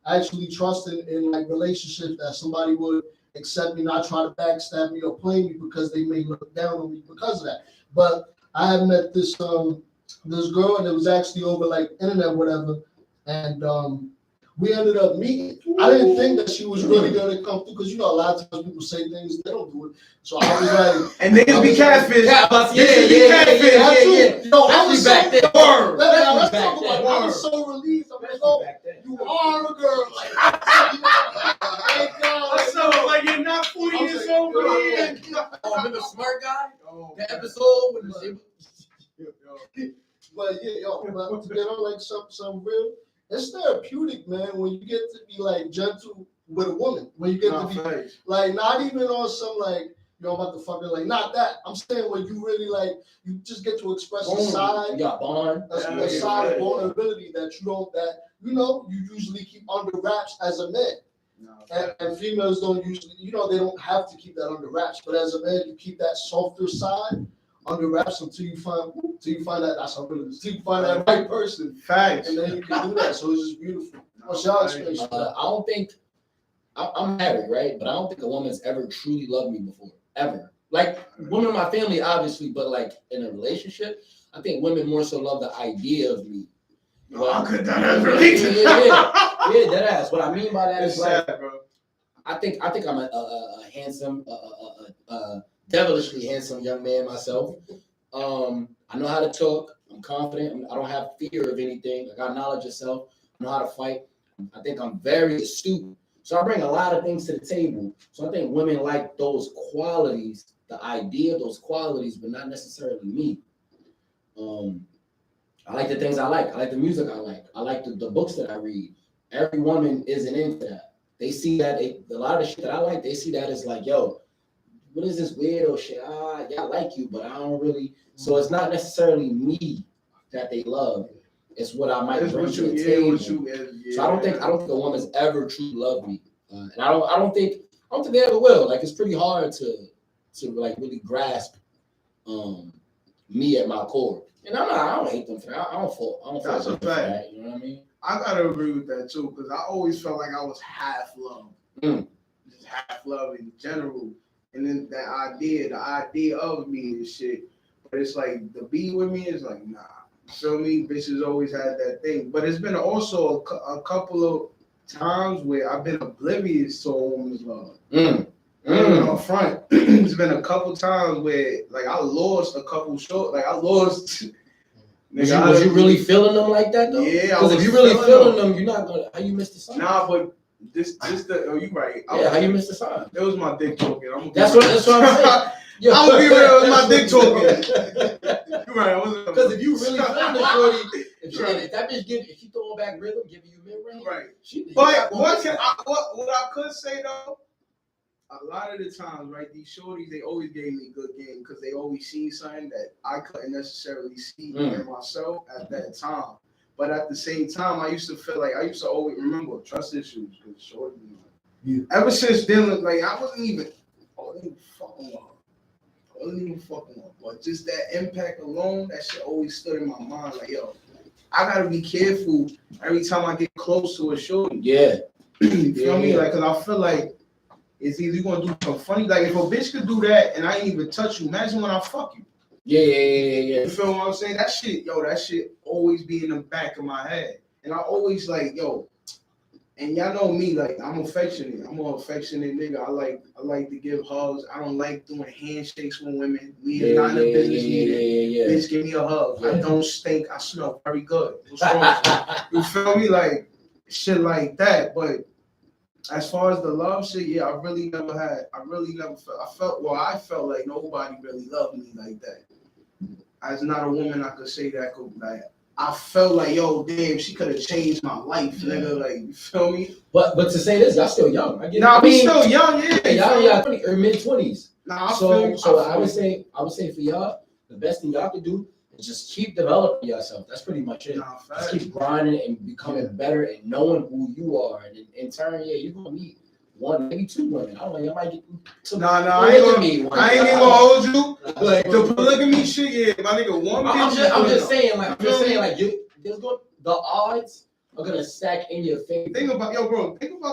actually trusting in like relationships that somebody would accept me, not try to backstab me or play me because they may look down on me because of that. But I had met this girl, and it was actually over like internet, whatever. And we ended up meeting. I didn't think that she was really gonna come through because a lot of times people say things they don't do it. So I was like, and niggas be catfish. Yeah. No, I was back there. Let's talk about it. I was so relieved. I'm like, oh, you are a girl. Like, thank God. What's up? Like you're not 40 years old, man. Remember the smart guy? The episode with the. But yeah, but to get on like some real. It's therapeutic, man, when you get to be like gentle with a woman. When you get to be like not even on some like I'm about to fuck her, like not that. I'm saying when you really like you just get to express a side, a side of vulnerability that you usually keep under wraps as a man. And females don't usually, they don't have to keep that under wraps. But as a man, you keep that softer side under wraps until you find that that's how it is. Until you find that right person. Facts. And then you can do that. So it's just beautiful. What's your experience? I don't think I'm married, right? But I don't think a woman's ever truly loved me before. Ever. Like women in my family, obviously, but like in a relationship, I think women more so love the idea of me. No, I could that relate. Yeah, that ass. What I mean by that is like, sad, bro. I think I'm a handsome, devilishly handsome young man myself. I know how to talk. I'm confident. I don't have fear of anything. I got knowledge of self. I know how to fight. I think I'm very astute. So I bring a lot of things to the table. So I think women like those qualities, the idea of those qualities, but not necessarily me. I like the things I like. I like the music I like. I like the books that I read. Every woman isn't into that. They see that a lot of the shit that I like, they see that as like, yo, what is this weirdo shit? Yeah, I like you, but I don't really. So it's not necessarily me that they love. It's what I might bring to the table. So I don't think a woman's ever truly loved me, and I don't think they ever will. Like it's pretty hard to like really grasp me at my core. And I don't hate them for that. I don't fault That's a them for fact. that. You know what I mean? I gotta agree with that too, because I always felt like I was half love, just half love in general, and then the idea of me and shit. But it's like the be with me is like nah. You feel me? Bitches always had that thing, but it's been also a couple of times where I've been oblivious to a woman's love. Up front, it's been a couple times where like I lost a couple short, like I lost. Was you really feeling them like that though? Yeah, because if you really feeling them, you're not gonna. How you miss the sign? Nah, but this you right. Yeah, how you miss the sign? It was my dick talking. That's what I'm saying. Yo. I'm gonna be real. It was my dick talking. You right. Because if you really feeling the shorty, if that bitch if she throwing back rhythm, giving you mid range, right? But what I could say though. A lot of the times, right, these shorties, they always gave me good game because they always seen something that I couldn't necessarily see in myself at that time. But at the same time, I used to always remember trust issues because shorty, ever since then, like I wasn't even fucking up. But just that impact alone, that shit always stood in my mind. Like, yo, I gotta be careful every time I get close to a shorty. Yeah. You feel me? Like, cause I feel like it's either you gonna do something funny. Like if a bitch could do that and I ain't even touch you, imagine when I fuck you. Yeah. You feel what I'm saying? That shit always be in the back of my head. And I always like, yo, and y'all know me, like I'm affectionate. I'm an affectionate nigga. I like to give hugs. I don't like doing handshakes with women. We are not in the business meeting. Bitch, give me a hug. I don't stink. I smell very good. What's wrong? You feel me? Like shit like that. But as far as the love shit, yeah, I felt like nobody really loved me like that. As not a woman, I could say that. I felt like, yo, damn, she could have changed my life, nigga. Like, you feel me? But to say this, y'all still young. I get it. We still young, yeah. Y'all or mid 20s. Nah, I would say for y'all, the best thing y'all could do is just keep developing yourself. That's pretty much it. Just keep grinding and becoming better and knowing who you are. And in turn, you're gonna meet one, maybe two women. I don't know. You might get some. I ain't even gonna hold you. Like the polygamy shit, yeah, my nigga. I'm just saying, the odds are gonna stack in your favor. Think about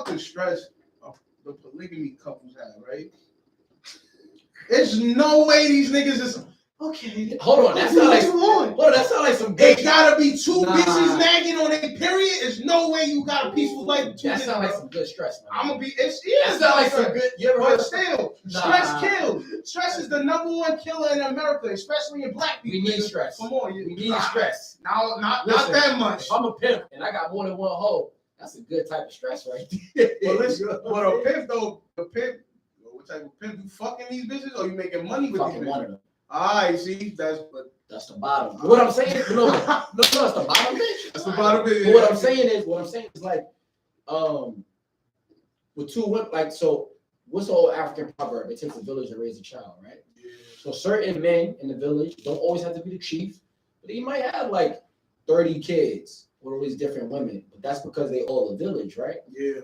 the stress of the polygamy couples have, right? There's no way these niggas is okay. Hold on, that sounds like some good. It gotta be two bitches nagging on a period. There's no way you got a peaceful life with two bitches. That sounds like some good stress, man. I'm gonna be. That sounds like some good. You ever heard? But still, stress kills. Stress is the #1 killer in America, especially in black people. We need stress. Come on, we need stress. Not that much. If I'm a pimp and I got more than one hoe, that's a good type of stress, right there. Well, listen, but a pimp though, what type of pimp? You fucking these bitches or you making money with these bitches? One of them. I see. That's the bottom. What I'm saying is, no, that's the bottom bitch. That's the bottom bitch. What I'm saying is like, with two women, like, so what's the old African proverb? It takes a village to raise a child, right? Yeah. So certain men in the village don't always have to be the chief, but he might have like 30 kids with all these different women, but that's because they all a village, right? Yeah.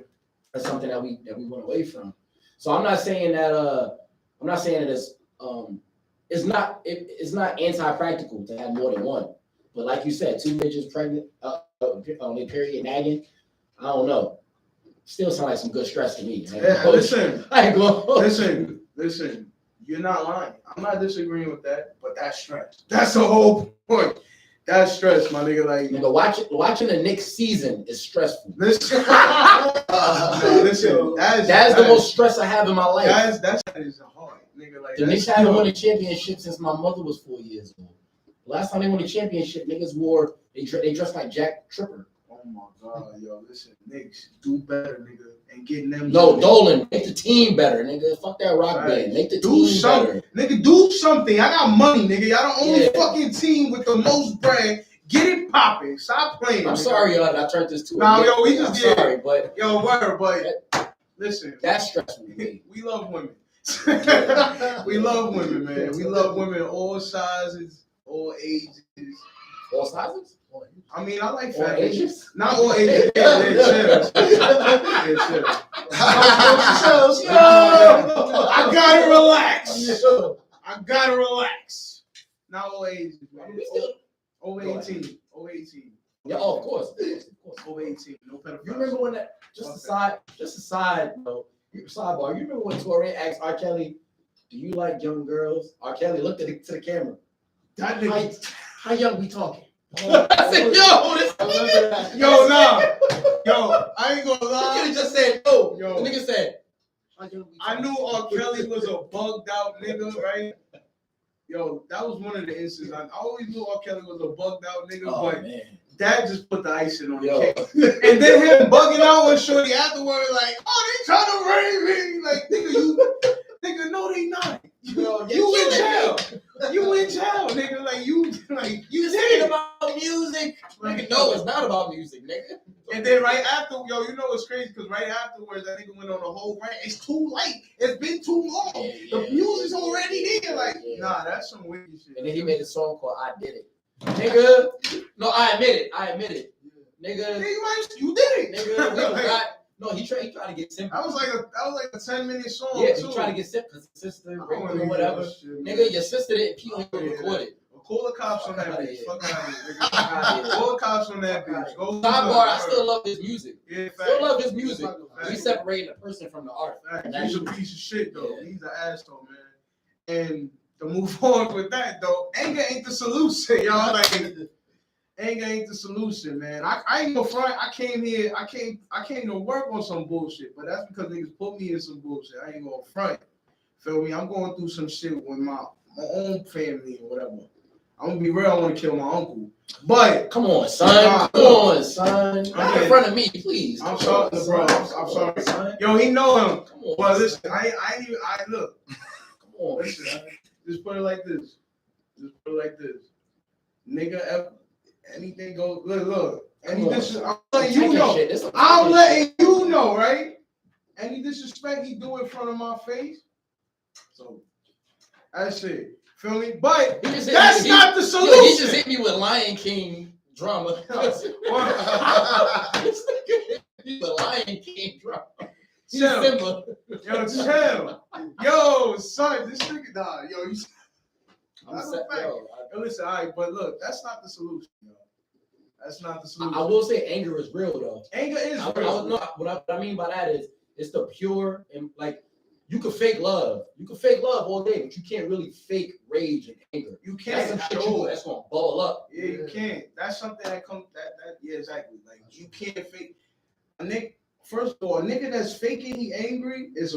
That's something that we went away from. So I'm not saying that it's not anti-practical to have more than one. But like you said, two bitches pregnant on their period nagging, I don't know. Still sound like some good stress to me. Listen. You're not lying. I'm not disagreeing with that, but that's stress. That's the whole point. That's stress, my nigga. Like, Nigga, watching the Knicks season is stressful. listen, listen. That's the most stress I have in my life. That is hard, nigga. Like, the Knicks haven't won a championship since my mother was 4 years old. Last time they won a championship, niggas they dressed like Jack Tripper. Oh my God, yo, listen, Knicks, do better, nigga, and getting them. No, Dolan, make the team better, nigga. Fuck that rock band. Make the team better. Nigga, do something. I got money, nigga. Y'all the only fucking team with the most bread. Get it popping. Stop playing. I'm nigga. Sorry, y'all, that I turned this to Nah, yo, we just did. Sorry, but listen. That's stressful. We love women. We love women, man. We love women all sizes, all ages. All sizes? I mean, I like all fat ages. Not all ages. Yeah, I gotta relax. I gotta relax. Not all ages, man. Over 18. Over 18. Yeah, oh, of course. Over 18. No pedophiles. You remember when that? Just a side, sidebar. You remember when Torre asked R. Kelly, "Do you like young girls?" R. Kelly looked to the camera. How young we talking? I said, yo, nah. Yo, I ain't gonna lie. The nigga just said, yo. Yo. The nigga said, I knew R. Kelly was a bugged out nigga, right? Yo, that was one of the instances. I always knew R. Kelly was a bugged out nigga, but man, that just put the icing on the cake. And then him bugging out on Shorty afterward, like, oh, they trying to rape me. Like, nigga, no, they not. You in jail. You in jail, nigga. You thinking about music. Nigga, no, it's not about music, nigga. And then right after, yo, you know what's crazy? Because right afterwards, that nigga went on a whole rant. It's too late. It's been too long. The music's already there. Nah, that's some wicked shit. And then he made a song called "I Did It." Nigga, no, I admit it. Nigga, you did it. Nigga, no, he tried to get simple. That was like a 10-minute song. Yeah, too. He tried to get simple because his sister, or whatever. Nigga, your sister didn't pee on you and record it. Call the cops on that bitch. Fuck out of here. Call the cops on that bitch. Sidebar, I still love his music. Yeah, still love his music. We separating the person from the art. He's a piece of shit, though. Yeah. He's an asshole, man. And to move on with that, though, anger ain't the solution, y'all. Anger ain't the solution, man. I ain't no front. I came to work on some bullshit, but that's because niggas put me in some bullshit. I ain't gonna front. Feel me? I'm going through some shit with my own family or whatever. I'm gonna be real. I want to kill my uncle, but come on, son. Come on, son. Not in front of me, please. I'm sorry, bro. I'm sorry, son. Yo, he know him. Come on. Well, listen. I look. Come on, listen. Just put it like this. Nigga, anything go. Look. Any disrespect. I'm letting you know. I'm letting you know, right? Any disrespect he do in front of my face. So that's it. Feel me? But that's not the solution. He just hit me with Lion King drama. With Lion King drama. Chill. Yo, chill. Yo, son, this nigga, nah, yo, you. Yo, listen, all right, but look, that's not the solution, yo. That's not the solution. I will say anger is real, though. Anger is real. What I mean by that is, it's the pure and you can fake love. You can fake love all day, but you can't really fake rage and anger. You can't. That's some shit that's gonna bubble up. Yeah, you can't. That's something that comes. Yeah, exactly. You can't fake. First of all, a nigga that's faking he angry is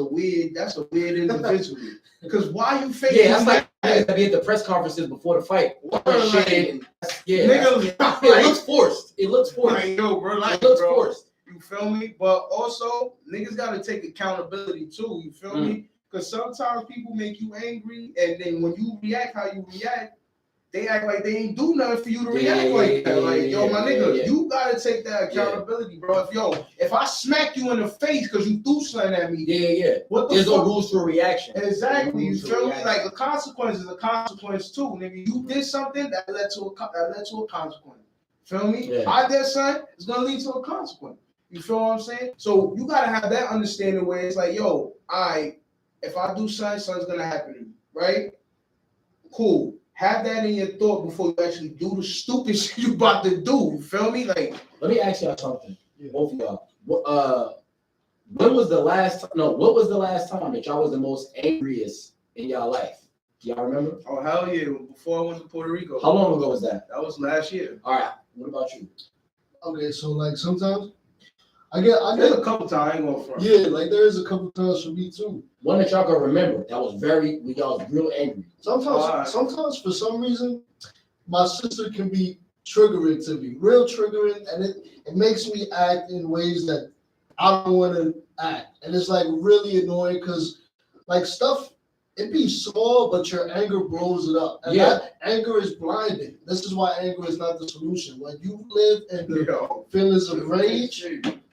that's a weird individual. Because why you faking? Yeah, that's like niggas that be at the press conferences before the fight. Nigga, it looks forced. It looks forced. Like, yo, bro, it looks forced. You feel me? But also, niggas gotta take accountability too. You feel me? Because sometimes people make you angry, and then when you react how you react, they act like they ain't do nothing for you to react like that. Like, yo, my nigga, you gotta take that accountability, bro. If I smack you in the face because you threw something at me, what the There's fuck? no rules for reaction. Exactly. You feel me? Like a consequence is a consequence too, nigga. You did something that led to a consequence. Feel me? Yeah. I did something, it's gonna lead to a consequence. You feel what I'm saying? So you gotta have that understanding where it's like, yo, if I do something's gonna happen to me, right? Cool. Have that in your thought before you actually do the stupid shit you about to do. You feel me? Like, let me ask y'all something, both of y'all. What was the last time that y'all was the most angriest in y'all life? Do y'all remember? Oh hell yeah! Before I went to Puerto Rico. How long ago was that? That was last year. All right. What about you? Okay, so like sometimes I get There's a couple times I ain't going front. yeah, like there is a couple times for me too. One that y'all can remember that was when y'all was real angry. Sometimes for some reason, my sister can be triggering to me, real triggering, and it makes me act in ways that I don't want to act, and it's like really annoying because like stuff. It be small, but your anger blows it up. And that anger is blinding. This is why anger is not the solution. When you live in the feelings of rage,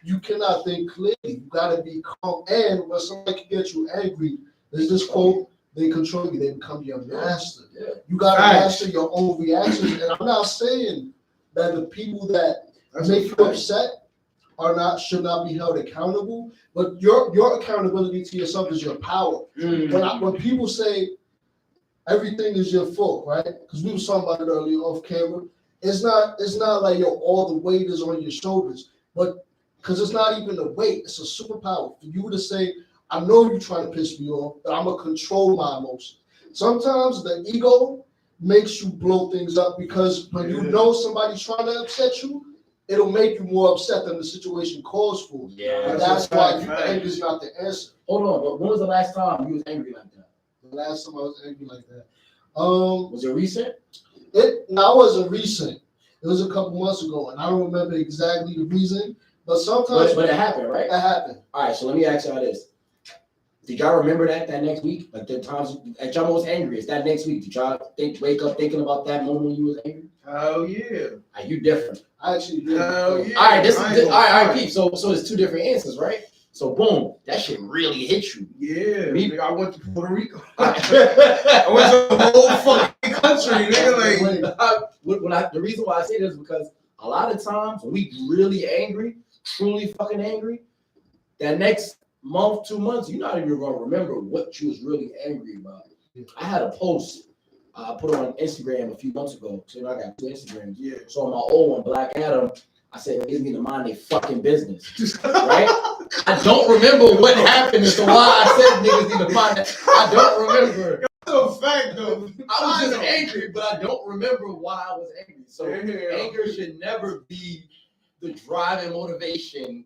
you cannot think clearly. You gotta be calm. And when somebody can get you angry, there's this quote, they control you, they become your master. Yeah. You gotta master your own reactions. And I'm not saying that the people that make you upset should not be held accountable, but your accountability to yourself is your power. When people say everything is your fault, right? Because we were talking about it earlier off camera. It's not like all the weight is on your shoulders, but because it's not even the weight, it's a superpower for you to say, I know you're trying to piss me off, but I'm gonna control my emotions. Sometimes the ego makes you blow things up because when you know somebody's trying to upset you, it'll make you more upset than the situation calls for. Yeah. And that's why anger is not the answer. Hold on, but when was the last time you was angry like that? The last time I was angry like that. Was it recent? It wasn't recent. It was a couple months ago, and I don't remember exactly the reason. But sometimes But it happened, right? That happened. All right, so let me ask y'all this. Did y'all remember that next week? Like the times that y'all was angry, it's that next week. Did y'all wake up thinking about that moment when you was angry? Hell yeah. Are you different? I actually did. Hell yeah. All right, all right, Pete. So it's two different answers, right? So boom, that shit really hit you. Yeah. Me? Nigga, I went to Puerto Rico. I went to the whole fucking country, nigga. The reason why I say this is because a lot of times when we really angry, truly fucking angry, that next month, 2 months, you're not even gonna remember what you was really angry about. I had a post I put on Instagram a few months ago. So I got 2 Instagrams. Yeah. So on my old one, Black Adam, I said niggas need to mind their fucking business. Right? I don't remember what happened as to why I said niggas need to mind that. I don't remember. That's a fact though. I was just angry, but I don't remember why I was angry. So anger should never be the driving motivation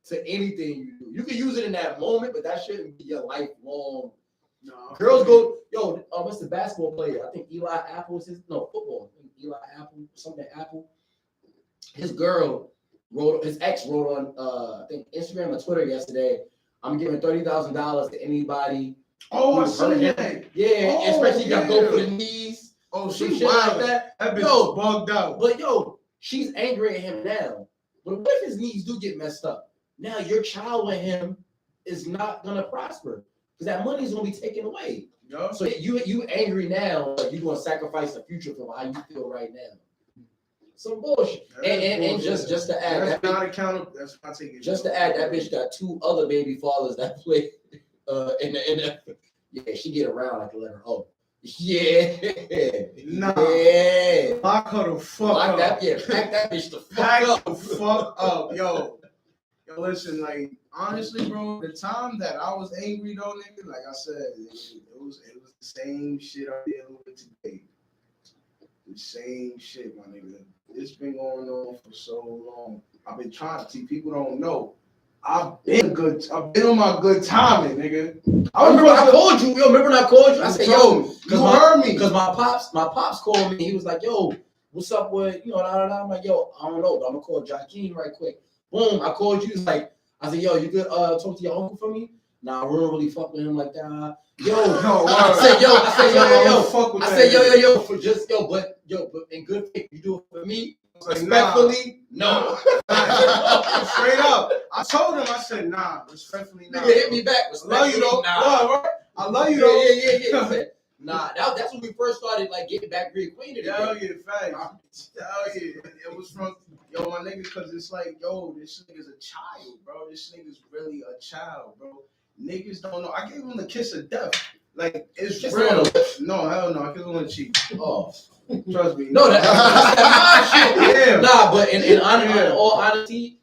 to anything you do. You can use it in that moment, but that shouldn't be your lifelong. No. Girls go, yo, what's the basketball player? I think Eli Apple is football. Eli Apple, something Apple. His ex wrote on I think Instagram or Twitter yesterday, I'm giving $30,000 to anybody. Oh, I see that. Yeah, especially you gotta go for the knees. Oh, shit like that. That bitch bugged out. But yo, she's angry at him now. But what if his knees do get messed up? Now your child with him is not gonna prosper because that money's gonna be taken away. Yeah. So you angry now, like you're gonna sacrifice the future for how you feel right now. Some bullshit. And just to add, that's not accountable. That's not taking. Just to add, that bitch got 2 other baby fathers that play in the yeah, she get around like a letter O. Yeah. Nah. Yeah. Lock her the fuck up. Pack that bitch the fuck up. Yo, listen, like, honestly, bro, the time that I was angry, though, nigga, like I said, it was the same shit I'm dealing with today. The same shit, my nigga. It's been going on for so long. I've been trying to see. People don't know. I've been on my good timing, nigga. I remember I called you. Yo, remember when I called you? I said, yo, you heard me. Because my pops called me. He was like, yo, what's up with, I'm like, yo, I don't know, but I'm going to call Joaquin right quick. Boom, I called you. I said, yo, you could talk to your uncle for me? Nah, we don't really fuck with him like that. I said, yo, for just, but in good faith, you do it for me? Respectfully, no. Straight up. I told him, I said, nah, respectfully, nah. Nigga hit me back. I love you, though. Nah. I love you, though. Yeah. Said, nah, that's when we first started, like, getting back reacquainted. Hell yeah, facts. Hell yeah. It was from, my nigga, because it's like, this nigga's a child, bro. This nigga's really a child, bro. Niggas don't know. I gave him the kiss of death. Like, it's kiss real. No, hell no. I kissed him on the cheek. Oh. Trust me. No, that's my shit. Yeah. Nah, but in all honesty,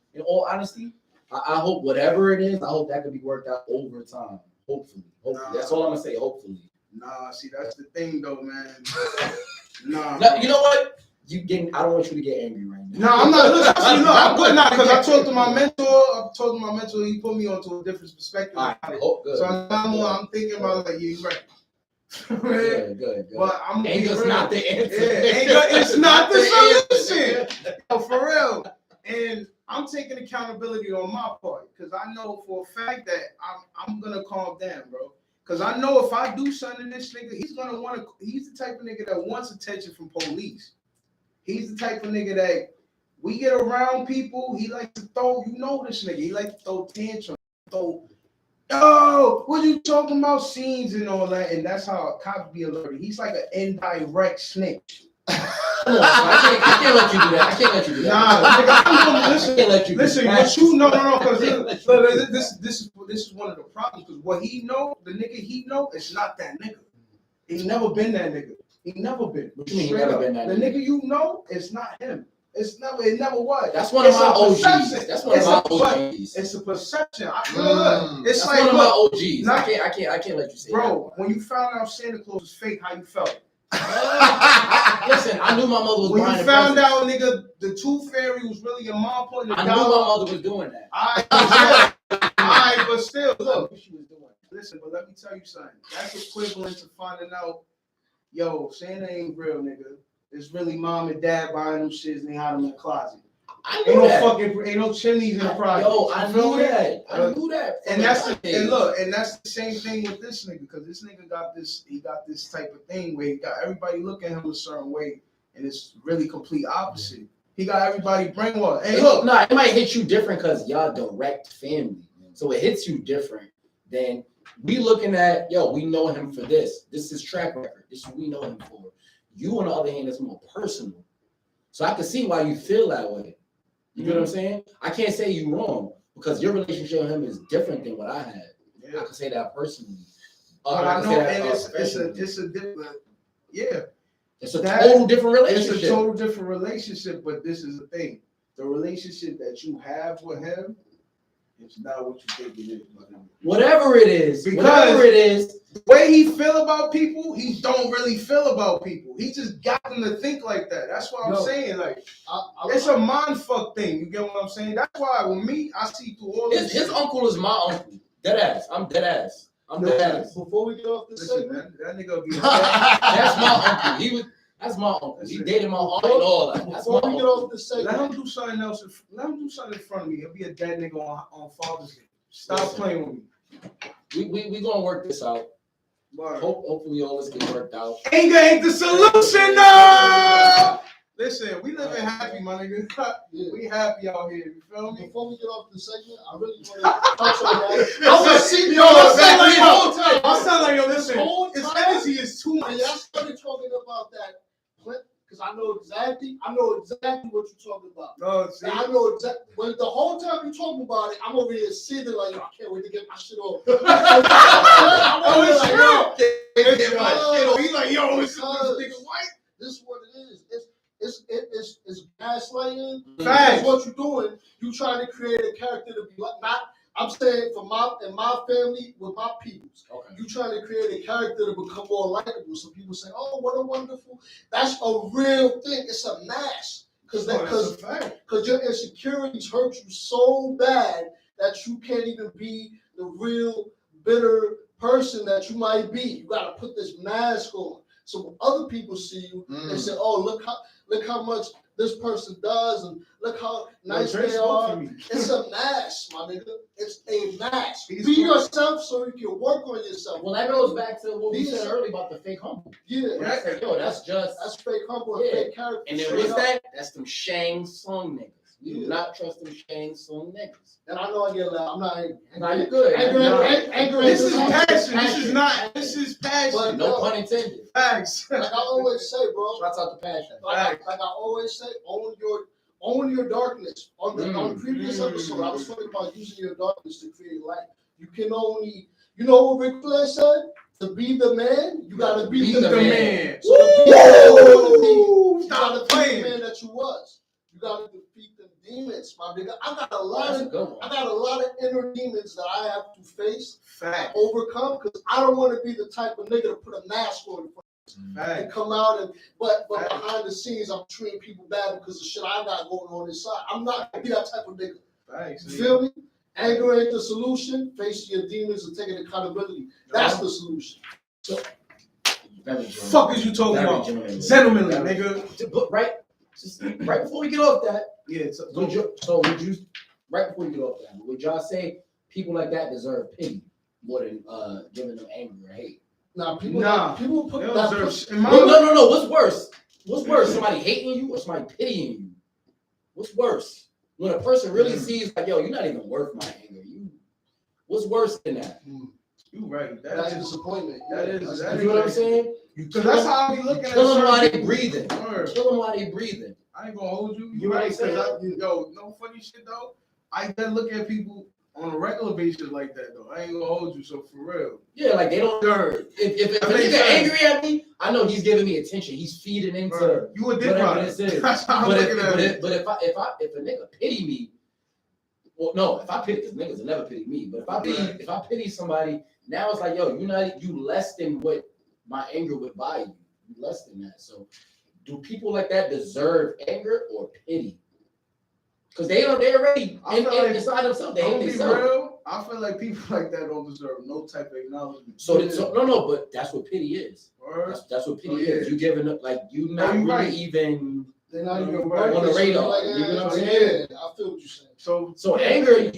I hope whatever it is, I hope that could be worked out over time. Hopefully. That's all I'm gonna say. Hopefully. Nah, see, that's the thing, though, man. Nah. No, you know what? I don't want you to get angry right now. No, I'm not. Listen, I'm good now because I talked to my mentor. He put me onto a different perspective. All right. Oh, good. So I'm thinking about like, yeah, you're right. Good. But I'm anger's not the answer. Yeah, anger is not the solution. Yo, for real. And I'm taking accountability on my part because I know for a fact that I'm gonna calm down, bro. Because I know if I do something to this nigga, he's the type of nigga that wants attention from police. He's the type of nigga that we get around people, he likes to throw, this nigga, he likes to throw tantrums, what you talking about, scenes and all that, and that's how a cop be alerted. He's like an indirect snitch. I can't let you do that. I can't let you do that. Nah, nigga, I can't let you. Listen, but you no, because this is one of the problems. Because what he know, the nigga he know, it's not that nigga. He never been that nigga. He never been. What you mean he never been that nigga? The nigga you know, it's not him. It never was. That's one of my OGs. That's one of my OGs. It's a perception. It's like one of my OGs. I can't let you say bro, when you found out Santa Claus was fake, how you felt? Listen, I knew my mother was when buying you found out, nigga, the tooth fairy was really your mom putting the dollar. I knew my mother was doing that. Alright, but still, look. Listen, but let me tell you something. That's equivalent to finding out, yo, Santa ain't real, nigga. It's really mom and dad buying them shits and they hide them in the closet. I knew that. Ain't no chimneys in the project. Yo, I knew that. I knew that. And that's the same thing with this nigga, because this nigga got this type of thing where he got everybody looking at him a certain way, and it's really complete opposite. He got everybody brainwashed. Hey, look, no, it might hit you different because y'all direct family, so it hits you different than we looking at. Yo, we know him for this. This is track record. This is what we know him for. You, on the other hand, is more personal, so I can see why you feel that way. You know what I'm saying? I can't say you wrong because your relationship with him is different than what I had. Yeah. I can say that personally. But I know, and it's a different, yeah. It's a total different relationship. It's a total different relationship, but this is the thing. The relationship that you have with him, it's not what you think it is. Whatever it is, the way he feel about people, he don't really feel about people. He just got them to think like that. That's what I'm saying. Like, it's a mind fuck thing. You get what I'm saying? That's why with me, I see through all this. His uncle is my uncle. Dead ass. I'm dead ass. Before we get off this segment, that nigga be that's my uncle. That's my uncle. He dated my aunt and all that. That's before we get off this segment, let him do something else. Let him do something in front of me. He'll be a dead nigga on Father's Day. Stop playing with me. We gonna work this out. Hopefully all this gets worked out. Anger ain't the solution, no! Listen, we live in happy, my nigga. We happy out here. You feel me? Before we get off the segment, I really want to touch on that. I sound like, yo, listen, his energy is too much. I started talking about that clip because I know exactly what you're talking about. No, see? I know exactly. When the whole time you're talking about it, I'm over here sitting like, I can't wait to get my shit off. He's like, yo, this nigga white. This is what it is. It's gaslighting. That's what you're doing. You trying to create a character to be like not. I'm saying for my family with my peoples. Okay. You trying to create a character to become more likable. So people say, "Oh, what a wonderful." That's a real thing. It's a mask because your insecurities hurt you so bad that you can't even be the real bitter person that you might be. You got to put this mask on. So when other people see you, they say, "Oh, look how much this person does, and look how nice they are." It's a mask, my nigga. It's a mask. Be yourself so you can work on yourself. Well, that goes back to what we said earlier about the fake humble. Yeah, that's fake humble and fake character. And then what's that? That's them Shang Tsung niggas. We do not trust them Shang Tsung niggas. And I know I get loud. I'm not angry. No, you're good. This is passion. This is passion. But no pun intended. Facts. Like I always say, bro. Shouts out to passion. Like I always say, own your darkness. On the previous episode, I was talking about using your darkness to create light. You can only, you know what Ric Flair said? To be the man, you gotta be the man. So to be the man that you was. You gotta defeat them demons, my nigga. I got a lot of inner demons that I have to face and overcome because I don't want to be the type of nigga to put a mask on and come out and but behind the scenes I'm treating people bad because of shit I got going on inside. I'm not gonna be that type of nigga. You feel me? Anger ain't the solution. Facing your demons and taking accountability. That's the solution. So, fuck is you talking about? Gentlemanly, nigga. But right before we get off that, would you right before we get off that, would y'all say people like that deserve pity more than giving them anger or hate? People put that. No. What's worse? What's worse? Somebody hating you or somebody pitying you? What's worse? When a person really sees like, yo, you're not even worth my anger. What's worse than that? You right. That's disappointment. That is. You know what I'm saying? Because that's how I be looking at kill them while they breathing. Kill them while they breathing. I ain't gonna hold you. You right? Yo, no funny shit though. I then look at people on a regular basis like that though. I ain't gonna hold you. So for real. Yeah, like they don't. If a nigga angry at me, I know he's giving me attention. He's feeding into you a dick rider. That's how I'm looking at it. But if a nigga pity me, well, no, if I pity, because niggas will never pity me. But if I pity somebody, now it's like, yo, you less than what my anger would buy you. You less than that. So, do people like that deserve anger or pity? Because they already inside themselves. They hate themselves. I feel like people like that don't deserve no type of acknowledgement. No, but that's what pity is. That's what pity is. You giving up, like you not really even. They're not even on the radar. Like, you know what I'm saying? Yeah, I feel what you're saying. So anger,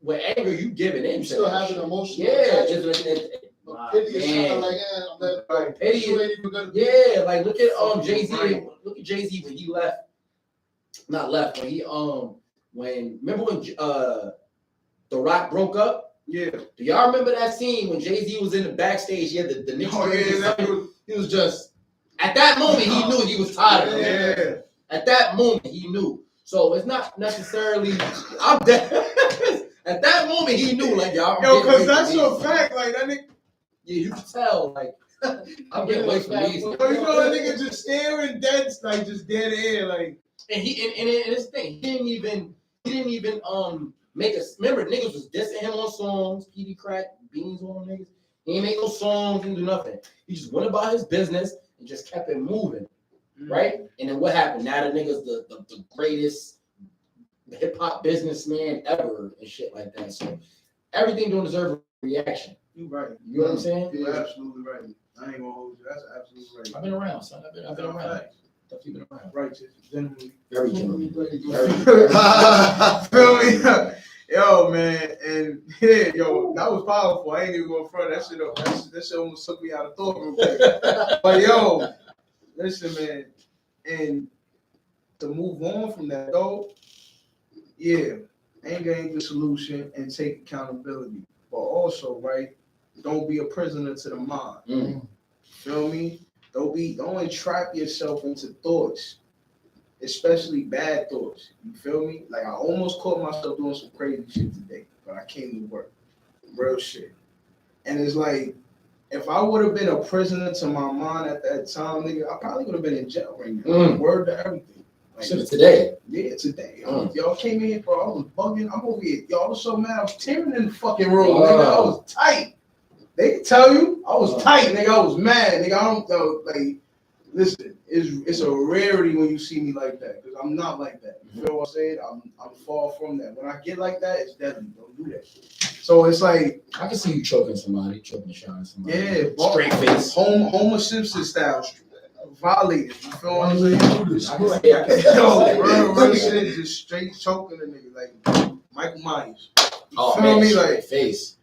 with anger, you giving in. You still have an emotional. Yeah, pity is kind of like, pity. Yeah, like look at Jay-Z. Look at Jay-Z when he left. Not left when he remember when The Rock broke up? Yeah. Do y'all remember that scene when Jay-Z was in the backstage? He had the Knicks. He was just at that moment he knew he was tired of it. Yeah. At that moment he knew. So it's not necessarily I'm dead. At that moment he knew, like y'all. Yo, because that's a fact. Like that nigga. Yeah, you can tell. Like I'm getting away from these. You know that nigga just staring dead, like just dead air, like. And this thing, he didn't even make us. Remember, niggas was dissing him on songs. PD crack beans on niggas. He ain't make no songs. He didn't do nothing. He just went about his business and just kept it moving, right? And then what happened? Now the nigga's the greatest hip hop businessman ever and shit like that. So everything don't deserve a reaction. You right. You know what I'm saying? You're absolutely right. I ain't gonna hold you. That's absolutely right. I've been around, son. I've been around. Been around. Right, generally. Very generally. Feel me? Yo, man, and yeah, yo, that was powerful. I ain't even going front that shit up. That shit almost took me out of thought real quick. But yo, listen, man, and to move on from that though, yeah, anger ain't the solution, and take accountability. But also, right, don't be a prisoner to the mind. Feel me? Don't entrap yourself into thoughts, especially bad thoughts. You feel me? Like I almost caught myself doing some crazy shit today, but I came to work. Real shit. And it's like, if I would have been a prisoner to my mind at that time, nigga, I probably would have been in jail right now. Word to everything. Like, today? Yeah, today. Y'all came in here, bro. I was bugging. I'm over here. Y'all was so mad. I was tearing in the fucking room. Nigga, I was tight. They can tell you I was tight, nigga. I was mad, nigga. I don't know, like. Listen, it's a rarity when you see me like that because I'm not like that. You feel what I'm saying? I'm far from that. When I get like that, it's deadly. Don't do that shit. So it's like I can see you choking somebody, choking the shot at somebody. Yeah, straight face, Homer Simpson style, violated. You feel what I'm saying? Real shit, just straight choking the nigga like Michael Myers. You feel me? Like face.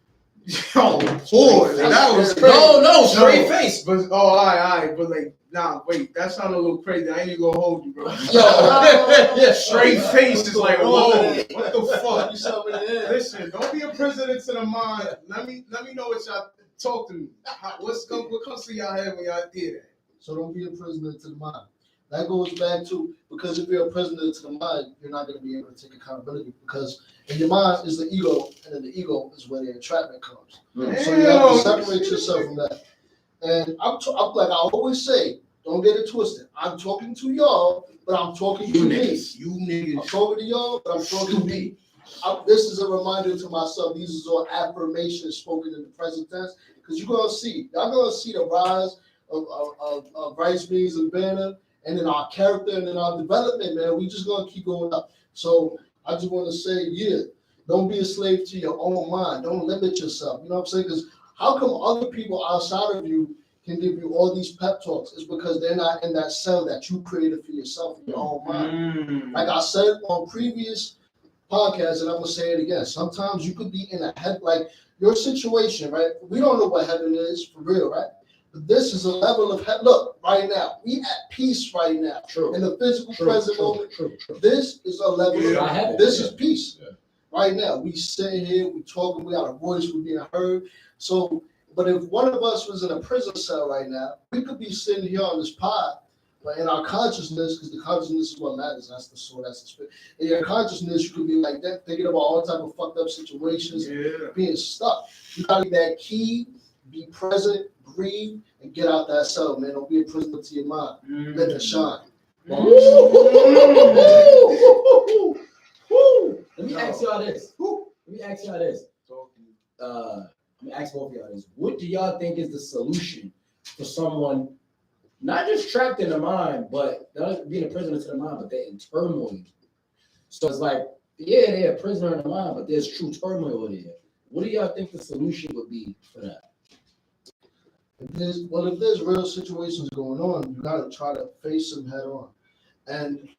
Yo, boy, that was crazy. No, straight face. But all right, but like, nah, wait, that sounded a little crazy. I ain't even gonna hold you, bro. Yo, straight face is like, whoa, what the fuck? You Listen, don't be a prisoner to the mind. Let me know what y'all talk to me. What comes to y'all head when y'all did that? So don't be a prisoner to the mind. That goes back to, because if you're a prisoner to the mind, you're not going to be able to take accountability because in your mind is the ego, and in the ego is where the entrapment comes. So you have to separate yourself from that. And I'm like I always say, Don't get it twisted. I'm talking to y'all, but I'm talking to me. You niggas. I'm talking to y'all, but I'm talking to me. This is a reminder to myself. These are all affirmations spoken in the present tense, because y'all gonna see the rise of Rice Beans and Banner, and in our character and in our development, man. We just gonna keep going up. So I just want to say, don't be a slave to your own mind. Don't limit yourself. You know what I'm saying? Because how come other people outside of you can give you all these pep talks? It's because they're not in that cell that you created for yourself in your own mind. Like I said on previous podcasts, and I'm gonna say it again. Sometimes you could be in a head, like your situation, right? We don't know what heaven is for real, right? But this is a level of heaven. Look, right now, we at peace right now. True. In the physical present moment. True. This is a level of heaven. This is peace. Yeah. Right now, we sitting here, we talking, we got a voice, we being heard. So, but if one of us was in a prison cell right now, we could be sitting here on this pod, but in our consciousness, because the consciousness is what matters. That's the soul. That's the spirit. In your consciousness, you could be like that, thinking about all type of fucked up situations, being stuck. You gotta be that key, be present, breathe, and get out that cell, man. Don't be a prisoner to your mind. Let it shine. Let me ask y'all this. Let me ask both of y'all this. What do y'all think is the solution for someone not just trapped in the mind, but not being a prisoner to the mind, but they're in turmoil? So it's like, yeah, they're a prisoner in the mind, but there's true turmoil there. What do y'all think the solution would be for that? If there's real situations going on, you gotta try to face them head on. And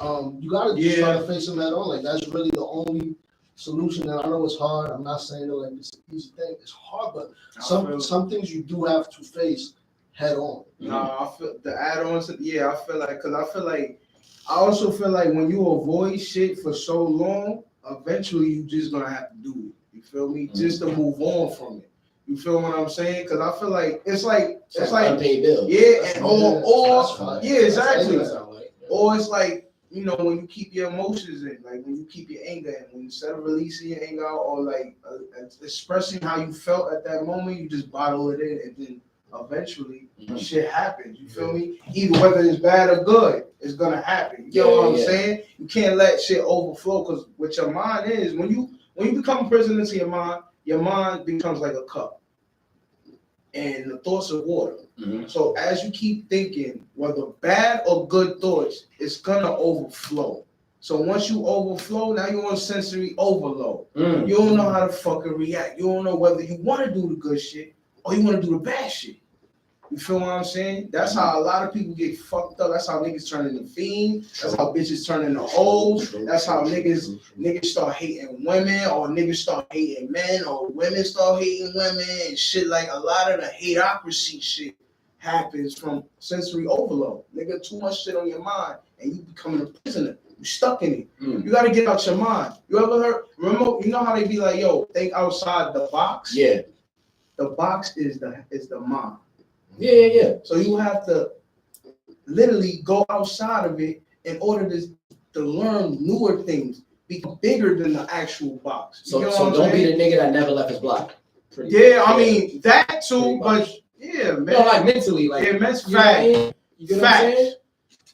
you gotta just try to face them head on. Like that's really the only solution. And I know it's hard. I'm not saying that like it's an easy thing. It's hard, but some things you do have to face head on. No, I feel the add-ons. Yeah, I feel like I also feel like when you avoid shit for so long, eventually you just gonna have to do it. You feel me? Just to move on from it. You feel what I'm saying? Because I feel like it's like unpaid bills. Yeah, and exactly. Or it's like, you know, when you keep your emotions in, like when you keep your anger in, when instead of releasing your anger out or like expressing how you felt at that moment, you just bottle it in, and then eventually shit happens. You feel me? Either whether it's bad or good, it's gonna happen. You know what I'm saying? You can't let shit overflow, because what your mind is, when you become a prisoner to your mind becomes like a cup, and the thoughts are water. So as you keep thinking, whether bad or good thoughts, it's gonna overflow. So once you overflow, now you're on sensory overload. You don't know how to fucking react. You don't know whether you want to do the good shit or you want to do the bad shit. You feel what I'm saying? That's how a lot of people get fucked up. That's how niggas turn into fiends. That's how bitches turn into hoes. That's how niggas start hating women, or niggas start hating men, or women start hating women, and shit. Like a lot of the hateocracy shit happens from sensory overload. Nigga, too much shit on your mind, and you becoming a prisoner. You stuck in it. You gotta get out your mind. You ever remember? You know how they be like, yo, think outside the box? Yeah. The box is the mind. Yeah. So you have to literally go outside of it in order to learn newer things, become bigger than the actual box. So don't be the nigga that never left his block. I mean that too, but man. No, like mentally, like fact. You get what I'm saying?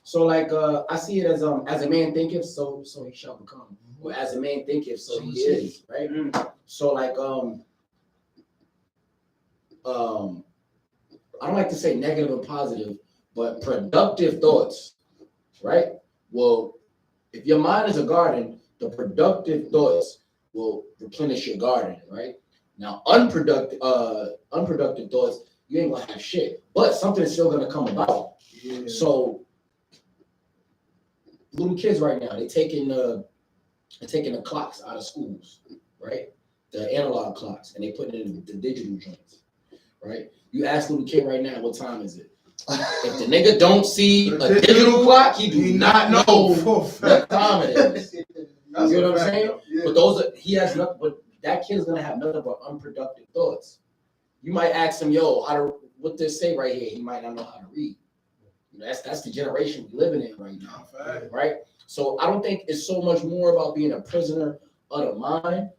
So like I see it as a man thinketh, so he shall become. Or as a man thinketh, so he is, right? So like I don't like to say negative and positive, but productive thoughts, right? Well, if your mind is a garden, the productive thoughts will replenish your garden, right? Now, unproductive thoughts, you ain't gonna have shit, but something is still gonna come about. Yeah. So, little kids right now, they're taking the clocks out of schools, right? The analog clocks, and they put it in the digital joints, right? You ask little kid right now, what time is it? If the nigga don't see a digital clock, he do not know what time it is. You know what I'm saying? Yeah. But but that kid's gonna have nothing but unproductive thoughts. You might ask him, what this say right here? He might not know how to read. You know, that's the generation we're living in right now, right? So I don't think it's so much more about being a prisoner of the mind.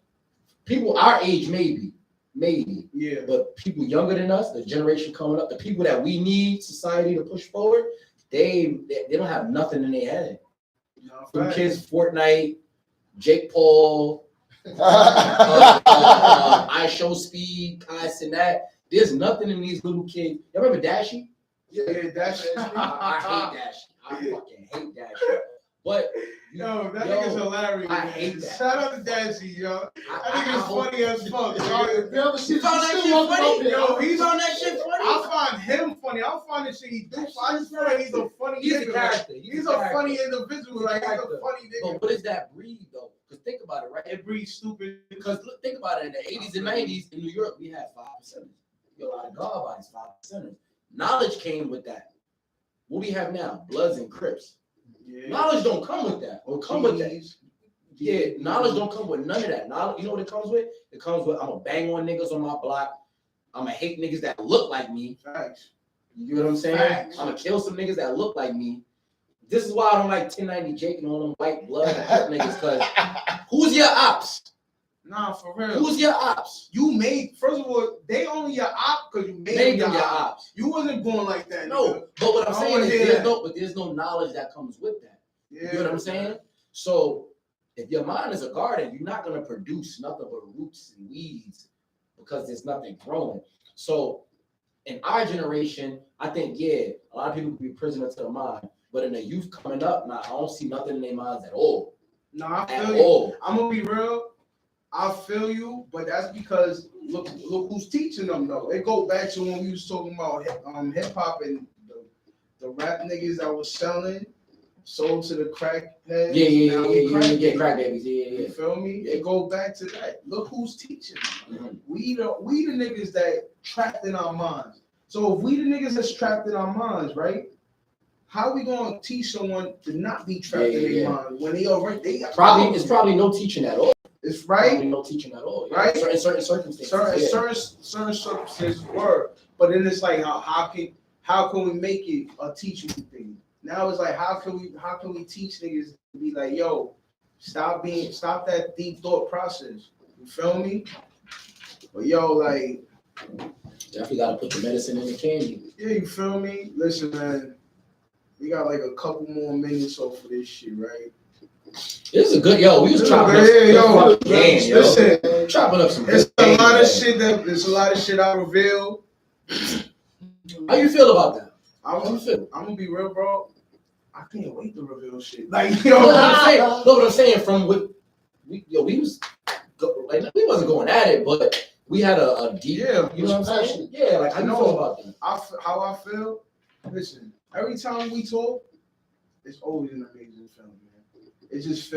People our age, maybe, but people younger than us, the generation coming up, the people that we need society to push forward, they don't have nothing in their head. No, Them facts. kids, Fortnite, Jake Paul, I Show Speed, Kai Sinat. There's nothing in these little kids. You remember Dashy? Yeah, that's I hate Dashy. I fucking hate Dashy. But yo, that nigga's hilarious. I hate that. Shout out to Dashy, yo. That nigga's funny as fuck. If you ever see You found that shit still funny? Yo, he's on that shit funny. I find him funny. I find the shit he do. I just feel like he's a funny He's a nigga. character. He's a funny individual. Like, he's a character. funny nigga. But what is that breed though? Because think about it, right? It breeds stupid. Because think about it. In the 80s and 90s in New York, we had 5%. A lot of God bodies, 5%. Knowledge came with that. What we have now, Bloods and Crips. Yeah. Knowledge don't come with that. Or come with that. Yeah, knowledge don't come with none of that. Knowledge, you know what it comes with? It comes with I'm gonna bang on niggas on my block. I'm gonna hate niggas that look like me. Facts. You know what I'm saying? Facts. I'm gonna kill some niggas that look like me. This is why I don't like 1090 Jake and all them white blood niggas. Cause who's your ops? Nah, for real. Who's your ops? You made, first of all, they only your op because you Made them them your ops. You wasn't born like that. No, nigga. but what I'm I saying wanna is hear there's no knowledge that comes with that. Yeah. You know what I'm saying? So if your mind is a garden, you're not gonna produce nothing but roots and weeds because there's nothing growing. So in our generation, I think a lot of people could be prisoners to the mind, but in the youth coming up, I don't see nothing in their minds at all. Nah, I At feel you. all. I'm gonna be real. I feel you, but that's because look who's teaching them though. It go back to when we was talking about hip hop and the rap niggas that was selling sold to the crack heads. Yeah, crack babies. You feel me? It go back to that. Look who's teaching. We the niggas that trapped in our minds. So if we the niggas that's trapped in our minds, right? How we gonna teach someone to not be trapped in their mind when it's probably no teaching at all. It's right. Probably no teaching at all. Right. In certain circumstances. Certain circumstances were, but then it's like how can we make it a teachable thing? Now it's like how can we teach niggas to be like, yo, stop that deep thought process. You feel me? But yo, like definitely gotta put the medicine in the candy. Yeah, you feel me? Listen, man, we got like a couple more minutes off of this shit, right? This is a good we was chopping up listen, chopping up some it's a lot of shit there's a lot of shit I revealed. How you feel about that? I'm gonna be real, bro. I can't wait to reveal shit. Like, yo, what I'm saying from what we we wasn't going at it, but we had a deep, you know what I'm saying? Yeah, like how you feel about that? How I feel? Listen, every time we talk, it's always an amazing film, man. It's just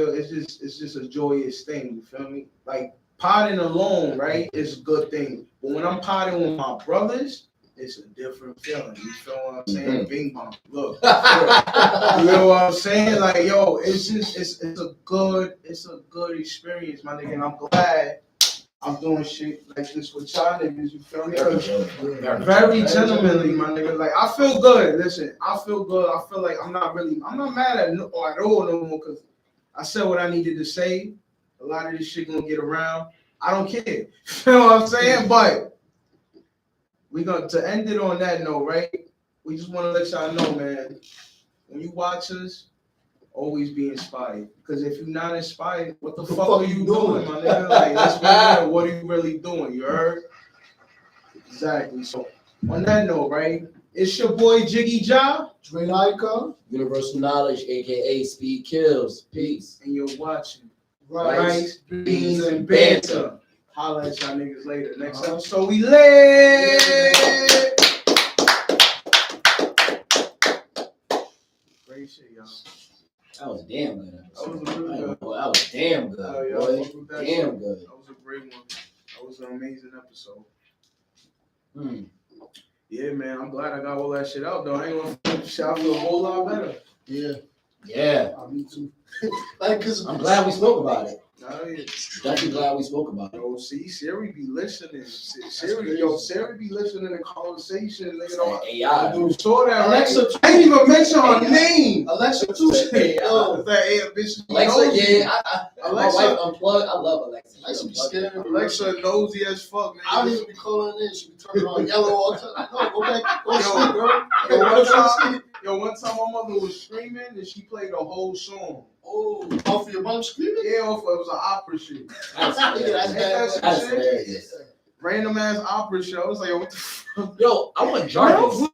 a joyous thing, you feel me? Like potting alone, right, is a good thing. But when I'm potting with my brothers, it's a different feeling. You feel what I'm saying? Mm-hmm. Bing bong. Look. You know what I'm saying? Like, yo, it's a good experience, my nigga. And I'm glad I'm doing shit like this with y'all niggas, you feel me? Very gentlemanly, my nigga. Like, I feel good. Listen, I feel good. I feel like I'm not mad at all no more because I said what I needed to say. A lot of this shit gonna get around. I don't care. You know what I'm saying? But we gonna to end it on that note, right? We just want to let y'all know, man. When you watch us, always be inspired. Because if you're not inspired, what the fuck are you doing, my nigga? Like, let's be real. What are you really doing? You heard? Exactly. So on that note, right? It's your boy Jiggy Ja. Dre Icon. Universal Knowledge, aka Speed Kills. Peace. And you're watching Rice, Beans, and Banter. Holla at y'all niggas later. Next episode, we lit. Great shit, y'all. That was damn good. That was really good. That was damn good. Boy. Damn good. That was a great one. That was an amazing episode. Yeah, man. I'm glad I got all that shit out, though. I ain't gonna shit. I feel a whole lot better. Yeah. Yeah. Me too. Like, cause I'm glad we spoke about it. Definitely glad we spoke about it. Yo, see, Siri be listening. Siri be listening to conversations. AI. You saw that, Alexa, right? I didn't even mention her name. Alexa too. Alexa, yeah. My Alexa, wife unplugged. I love Alexa. Alexa be scared. Alexa nosy as fuck, man. I don't even be calling in. She be turning on yellow all the time. No, go back. Go sleep, girl. One time my mother was screaming and she played the whole song. Oh, off your mom screaming? Yeah, it was an opera shit. That's hilarious. Random ass opera show. I was like, what the fuck? Yo, I want Jarvis.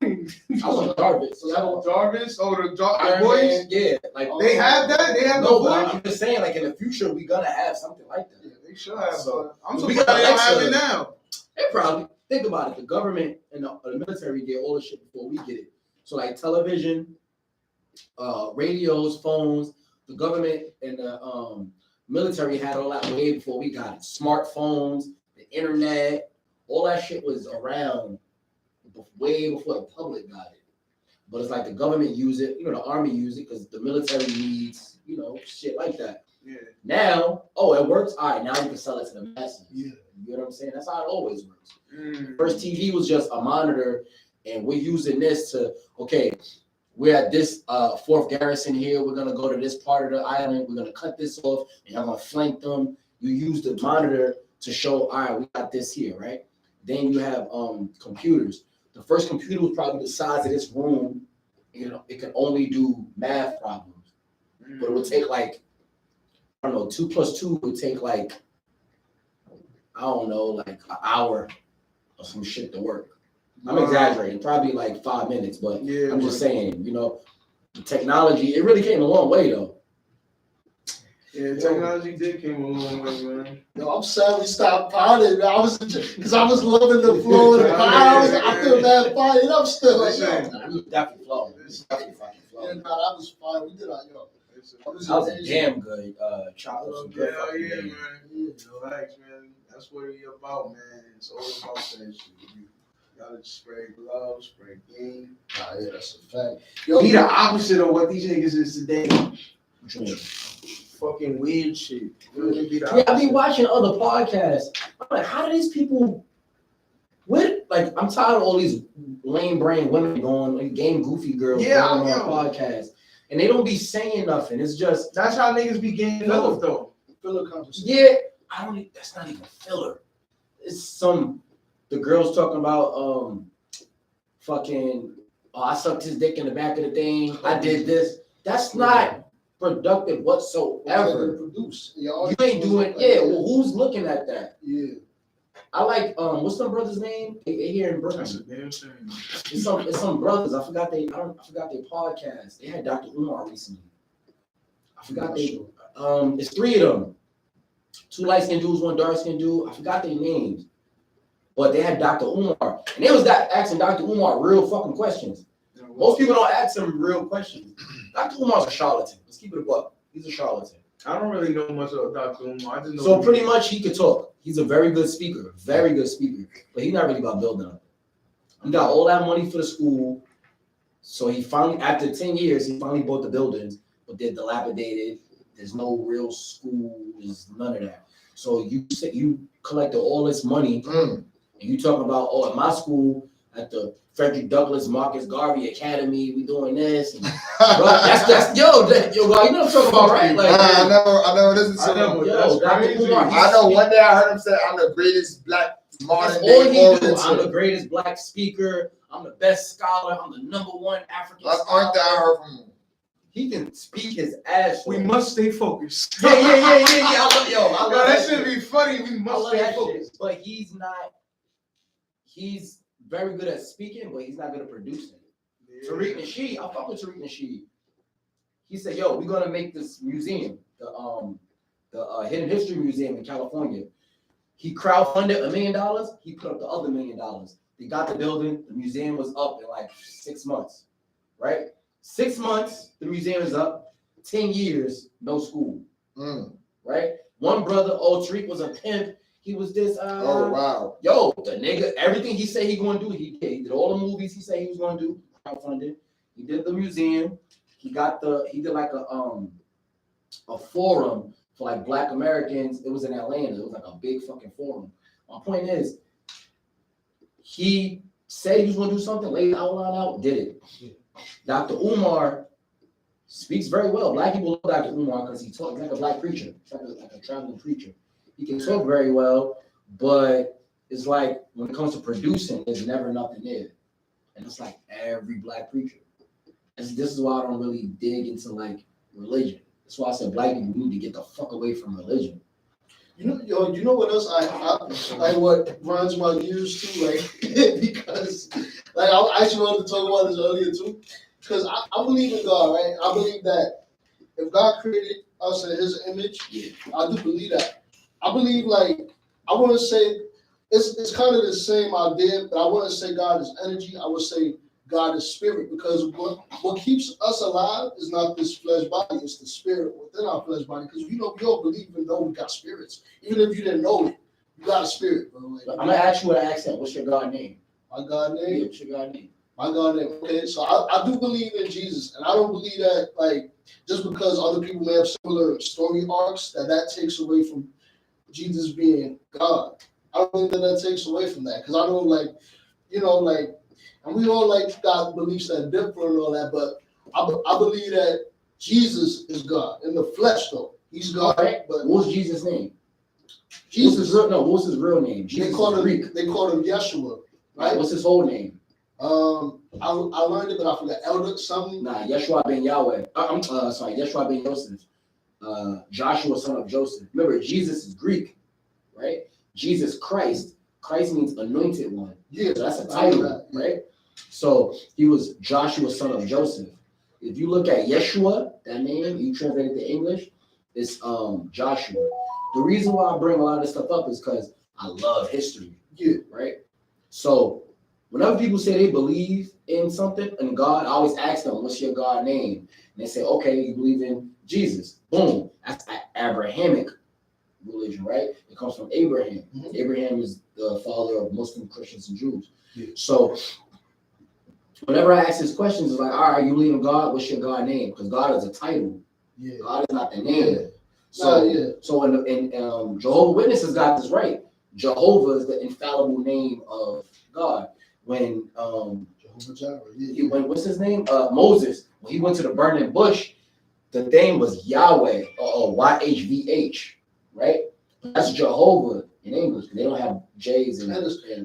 I want Jarvis. Jarvis? Oh, the voice? Yeah. Like they have that? They have no, the but voice? I'm just saying, like in the future, we're gonna have something like that. Yeah, they should have. So, I'm surprised they don't have it now. They probably think about it. The government and the military get all the shit before we get it. So like television, radios, phones. The government and the military had all that way before we got it. Smartphones, the internet, all that shit was around way before the public got it. But it's like the government use it, the army use it because the military needs, shit like that. Yeah. Now, it works. All right, now you can sell it to the masses. Yeah. You know what I'm saying? That's how it always works. First TV was just a monitor, and we're using this to, we're at this 4th Garrison here. We're going to go to this part of the island. We're going to cut this off, and I'm going to flank them. You use the monitor to show, all right, we got this here, right? Then you have computers. The first computer was probably the size of this room. It can only do math problems. But it would take 2 plus 2 would take an hour or some shit to work. I'm exaggerating, probably 5 minutes, but yeah, I'm just saying, the technology, it really came a long way though. Yeah, technology did came a long way, man. Yo, I'm sad we stopped potting, man. I was loving the flow of the pot. I feel bad potting. I'm still like, we definitely flowing. Definitely fucking flowing. Yeah, that was fine. We did our That was a damn good chocolate. Yeah, man. Relax, man. That's what it's about, man. It's all about that shit. You gotta spray gloves, spray game. Yeah, that's a fact. Be the opposite of what these niggas is today. Fucking weird shit. I be watching other podcasts. I'm like, how do these people? I'm tired of all these lame brain women going game goofy girls going on podcasts, and they don't be saying nothing. It's just that's how niggas be getting filler though. Filler conversation. Yeah, that's not even filler. It's the girls talking about I sucked his dick in the back of the thing. I did this. That's not productive whatsoever. You ain't doing. Well, who's looking at that? Yeah. I like what's some brother's name? They here in Brooklyn. It's some brothers. I forgot their podcast. They had Dr. Umar recently. I forgot it's 3 of them. 2 light-skinned dudes, 1 dark-skinned dude. I forgot their names. But they had Dr. Umar. And they was asking Dr. Umar real fucking questions. Most people don't ask him real questions. Dr. Umar's a charlatan. Let's keep it a buck. He's a charlatan. I don't really know much about Dr. Umar. I just know so pretty much he could talk. He's a very good speaker. But he's not really about building up. He got all that money for the school. So he finally, after 10 years, he finally bought the buildings, but they're dilapidated. There's no real school. There's none of that. So you collected all this money, and you talking about, at my school, at the Frederick Douglass Marcus Garvey Academy, we doing this. And, bro, that's you know what I'm talking about, right? I know. This is I know. One day I heard him say, "I'm the greatest black modern day orator. I'm the greatest black speaker. I'm the best scholar. I'm the #1 African That's scholar." all I heard from him. He can speak his ass off. We must stay focused. Yeah. I love that should be funny. We must stay focused. But he's not. He's very good at speaking, but he's not good at producing. Yeah. Tariq Nasheed, I fuck with Tariq Nasheed. He said, "Yo, we're gonna make this museum, the Hidden History Museum in California." He crowdfunded $1 million. He put up the other $1 million. They got the building. The museum was up in 6 months, right? 6 months, the museum is up. 10 years, no school, right? One brother, Tariq was a pimp. He was this. Oh wow! Yo, the nigga, everything he said he gonna do, he did. He did all the movies he said he was gonna do. Crowdfunded. He did the museum. He did like a forum for like Black Americans. It was in Atlanta. It was like a big fucking forum. My point is, he said he was gonna do something, laid the outline out, did it. Dr. Umar speaks very well. Black people love Dr. Umar because he talks like a black preacher. It's like a traveling preacher. He can talk very well, but it's like when it comes to producing, there's never nothing there. And it's like every black preacher. And this is why I don't really dig into like religion. That's why I said black people need to get the fuck away from religion. You know what else I like what grinds my gears too, like because like I actually wanted to talk about this earlier too, because I believe in God, right? I believe that if God created us in His image, I do believe that. I believe like I wouldn't say it's kind of the same idea, but I wouldn't say God is energy. I would say God is spirit, because what keeps us alive is not this flesh body, it's the spirit within our flesh body. Because we all believe and know we got spirits. Even if you didn't know it, you got a spirit, bro. Like, I'm gonna ask you what I asked him. What's your God name? My God name? Yeah, what's your God name? My God name. Okay, so I do believe in Jesus, and I don't believe that like just because other people may have similar story arcs that takes away from Jesus being God. I don't think that takes away from that, because I know like and we all like got beliefs that differ and all that, but I believe that Jesus is God in the flesh, though. He's God. Right. But what's Jesus' name? Jesus. What's his real name? Jesus they call him Greek. They call him Yeshua. Right. What's his whole name? I learned it, but I forgot. Elder something. Nah, Yeshua ben Yahweh. I'm sorry, Yeshua ben Yosef. Joshua, son of Joseph. Remember, Jesus is Greek, right? Jesus Christ. Christ means anointed one. Yeah, so that's a title, right? So he was Joshua, son of Joseph. If you look at Yeshua, that name, you translate it to English, it's Joshua. The reason why I bring a lot of this stuff up is because I love history. Yeah. Right? So whenever people say they believe in something, in God, I always ask them, what's your God name? And they say, okay, you believe in Jesus. Boom. That's Abrahamic religion, right? It comes from Abraham. Mm-hmm. Abraham is the father of Muslim, Christians, and Jews. Yeah. So whenever I ask these questions, it's like, all right, you believe in God, what's your God name? Because God is a title. Yeah. God is not the name. Yeah. So in Jehovah's Witnesses got this right. Jehovah is the infallible name of God. When Jehovah Jireh, what's his name? Moses, when he went to the burning bush, the name was Yahweh, or YHVH, right? That's Jehovah in English. They don't have J's in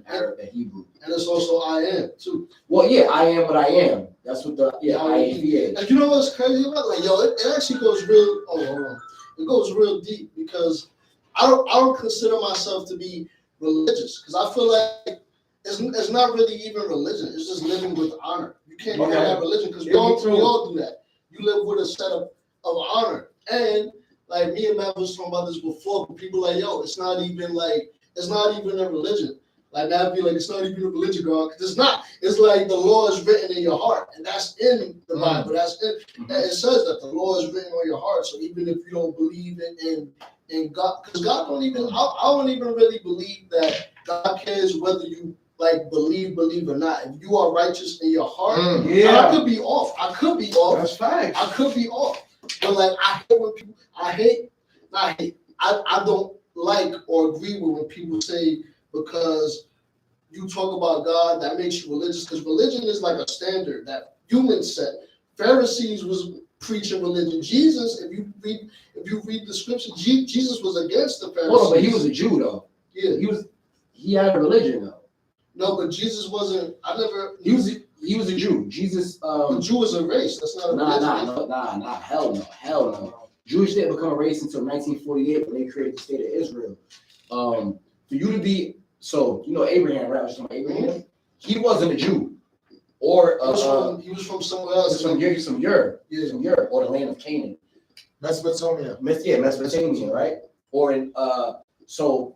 Arab and Hebrew. And it's also I am too. Well, yeah, I am what I am. That's what the IHVH. And you know what's crazy about it? Like, yo, it actually goes real. Oh, hold on. It goes real deep, because I don't consider myself to be religious, because I feel like it's not really even religion. It's just living with honor. You can't even have religion, because we all do that. You live with a set of honor. And like me and Matt was talking about this before, but people like, yo, it's not even a religion. Like Matt be like, it's not even a religion, God, because it's not. It's like the law is written in your heart, and that's in the Bible. That's in. And it says that the law is written on your heart. So even if you don't believe in God, because God don't even, I don't even really believe that God cares whether you like believe or not. If you are righteous in your heart, I could be off. That's facts. I could be off. But like I hate when people, I don't like or agree with when people say, because you talk about God, that makes you religious, because religion is like a standard that humans set. Pharisees was preaching religion. Jesus, if you read the scripture, Jesus was against the Pharisees. Well, but he was a Jew though. Yeah. He had a religion though. No, but Jesus wasn't. He was a Jew. Jesus. A Jew is a race. That's not a religion. Nah. Hell no. Jewish didn't become a race until 1948 when they created the state of Israel. For you to be Abraham, right? I was talking about Abraham. Mm-hmm. He wasn't a Jew, or he was from somewhere else. Some Ur, or the land of Canaan. Mesopotamia. Mesopotamia, right? Or in so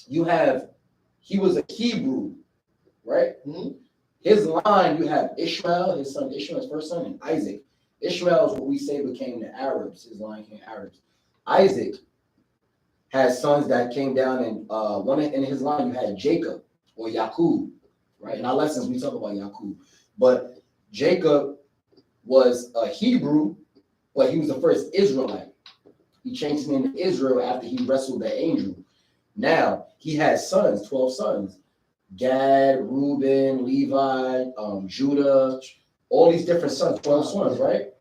you have. He was a Hebrew, right? Mm-hmm. His line, you have Ishmael, his son Ishmael, his first son, and Isaac. Ishmael is what we say became the Arabs. His line came Arabs. Isaac has sons that came down, and one in his line you had Jacob or Yaqub, right? In our lessons we talk about Yaqub, but Jacob was a Hebrew, but he was the first Israelite. He changed his name to Israel after he wrestled the angel. Now, he has sons, 12 sons. Gad, Reuben, Levi, Judah, all these different sons, 12 sons, right?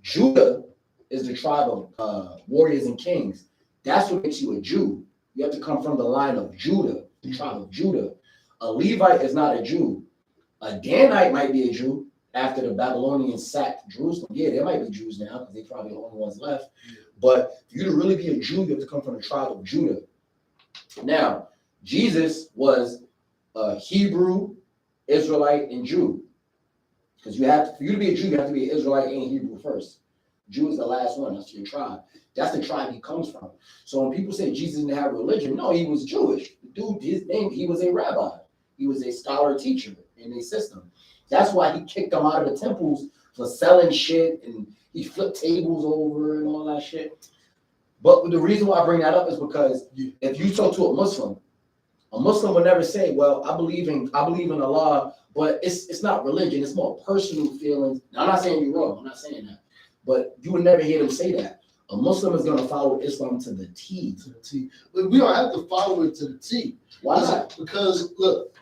Judah is the tribe of warriors and kings. That's what makes you a Jew. You have to come from the line of Judah, the tribe of Judah. A Levite is not a Jew. A Danite might be a Jew after the Babylonians sacked Jerusalem. Yeah, there might be Jews now because they're probably the only ones left. But for you to really be a Jew, you have to come from the tribe of Judah. Now, Jesus was a Hebrew, Israelite, and Jew. Because for you to be a Jew, you have to be an Israelite and Hebrew first. Jew is the last one. That's your tribe. That's the tribe he comes from. So when people say Jesus didn't have religion, no, he was Jewish. The dude, his name, he was a rabbi. He was a scholar teacher in a system. That's why he kicked them out of the temples for selling shit, and he flipped tables over and all that shit. But the reason why I bring that up is because if you talk to a Muslim would never say, well, I believe in Allah, but it's not religion, it's more personal feelings. Now, I'm not saying you're wrong, I'm not saying that. But you would never hear them say that. A Muslim is going to follow Islam to the T. To the T. But we don't have to follow it to the T. Why not? Because, look,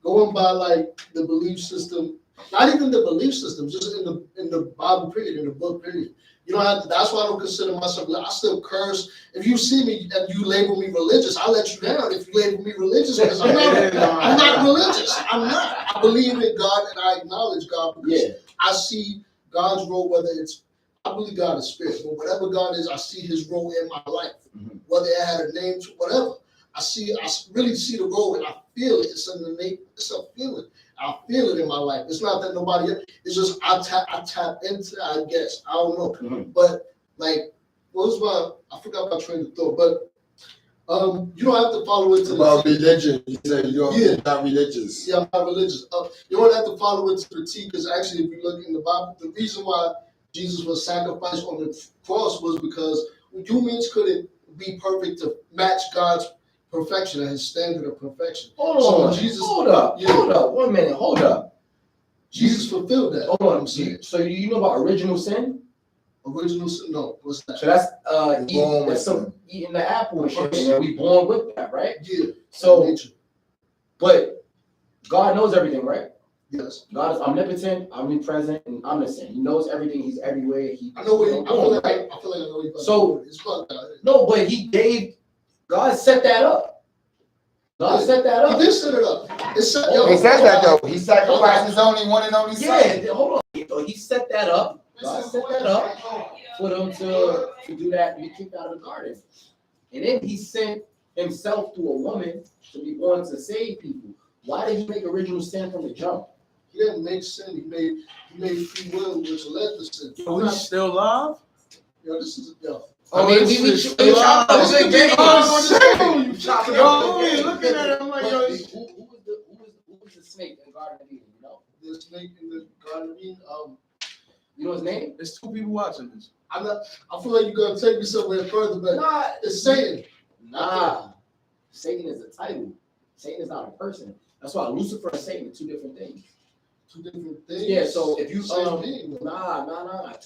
going by, like, the belief system, not even the belief system, just in the Bible period, in the book period. You don't have to, that's why I don't consider myself, I still curse. If you see me and you label me religious, I'll let you down if you label me religious, because I'm not religious. I'm not. I believe in God and I acknowledge God because I see God's role, whether it's, I believe God is spirit, but whatever God is, I see his role in my life. Whether it had a name, whatever. I really see the role and I feel it. It's a feeling. I feel it in my life. It's not that nobody else, it's just I tap into it, I guess. I don't know. But like, I forgot my train of thought, but you don't have to follow it to about religion. You said you're not religious. Yeah, I'm not religious. You don't have to follow it to the T, because actually if you look in the Bible, the reason why Jesus was sacrificed on the cross was because humans couldn't be perfect to match God's perfection and his standard of perfection. Hold up, 1 minute, hold up. Jesus fulfilled that. Hold on, so you know about original sin? Original sin? No, what's that? So that's eating the apple and shit, and we born with that, right? Yeah. So, but God knows everything, right? Yes. God is omnipotent, omnipresent, and omniscient. He knows everything. He's everywhere. I know where you're going. I feel like I know you're so it's fucked out. No, but God set that up. God set that up. He did set it up. He says that though. He sacrificed his only one and only son. Yeah, hold on. So he set that up. God set that up for them to do that and be kicked out of the garden. And then he sent himself through a woman to be born to save people. Why did he make original sin from the jump? He didn't make sin. He made free will, which led to sin. We still live? Yo, this is I mean, we chopped up the game. Looking at it, I'm like, yo. Who was the snake in the Garden of Eden? You know? The snake in the Garden of Eden. You know his name? There's 2 people watching this. I feel like you're gonna take me somewhere further, but it's Satan. Nah. Satan is a title. Satan is not a person. That's why Lucifer and Satan are 2 different things. 2 different things. Yeah, so if you 2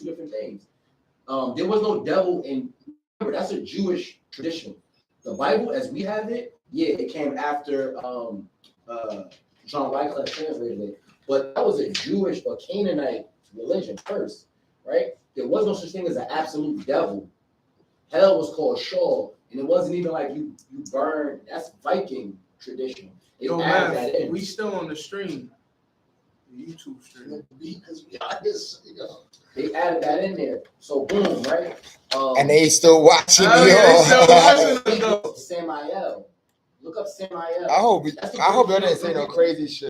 different things. There was no devil in. Remember, that's a Jewish tradition. The Bible, as we have it, it came after John Wycliffe translated it, but that was a Jewish or Canaanite religion first, right? There was no such thing as an absolute devil. Hell was called Sheol, and it wasn't even like you burn. That's Viking tradition. They added that in. We still on the stream. YouTube stream. Because they added that in there. So boom, right? And they still watching Samael. Look up Samael. I hope y'all didn't say no crazy shit.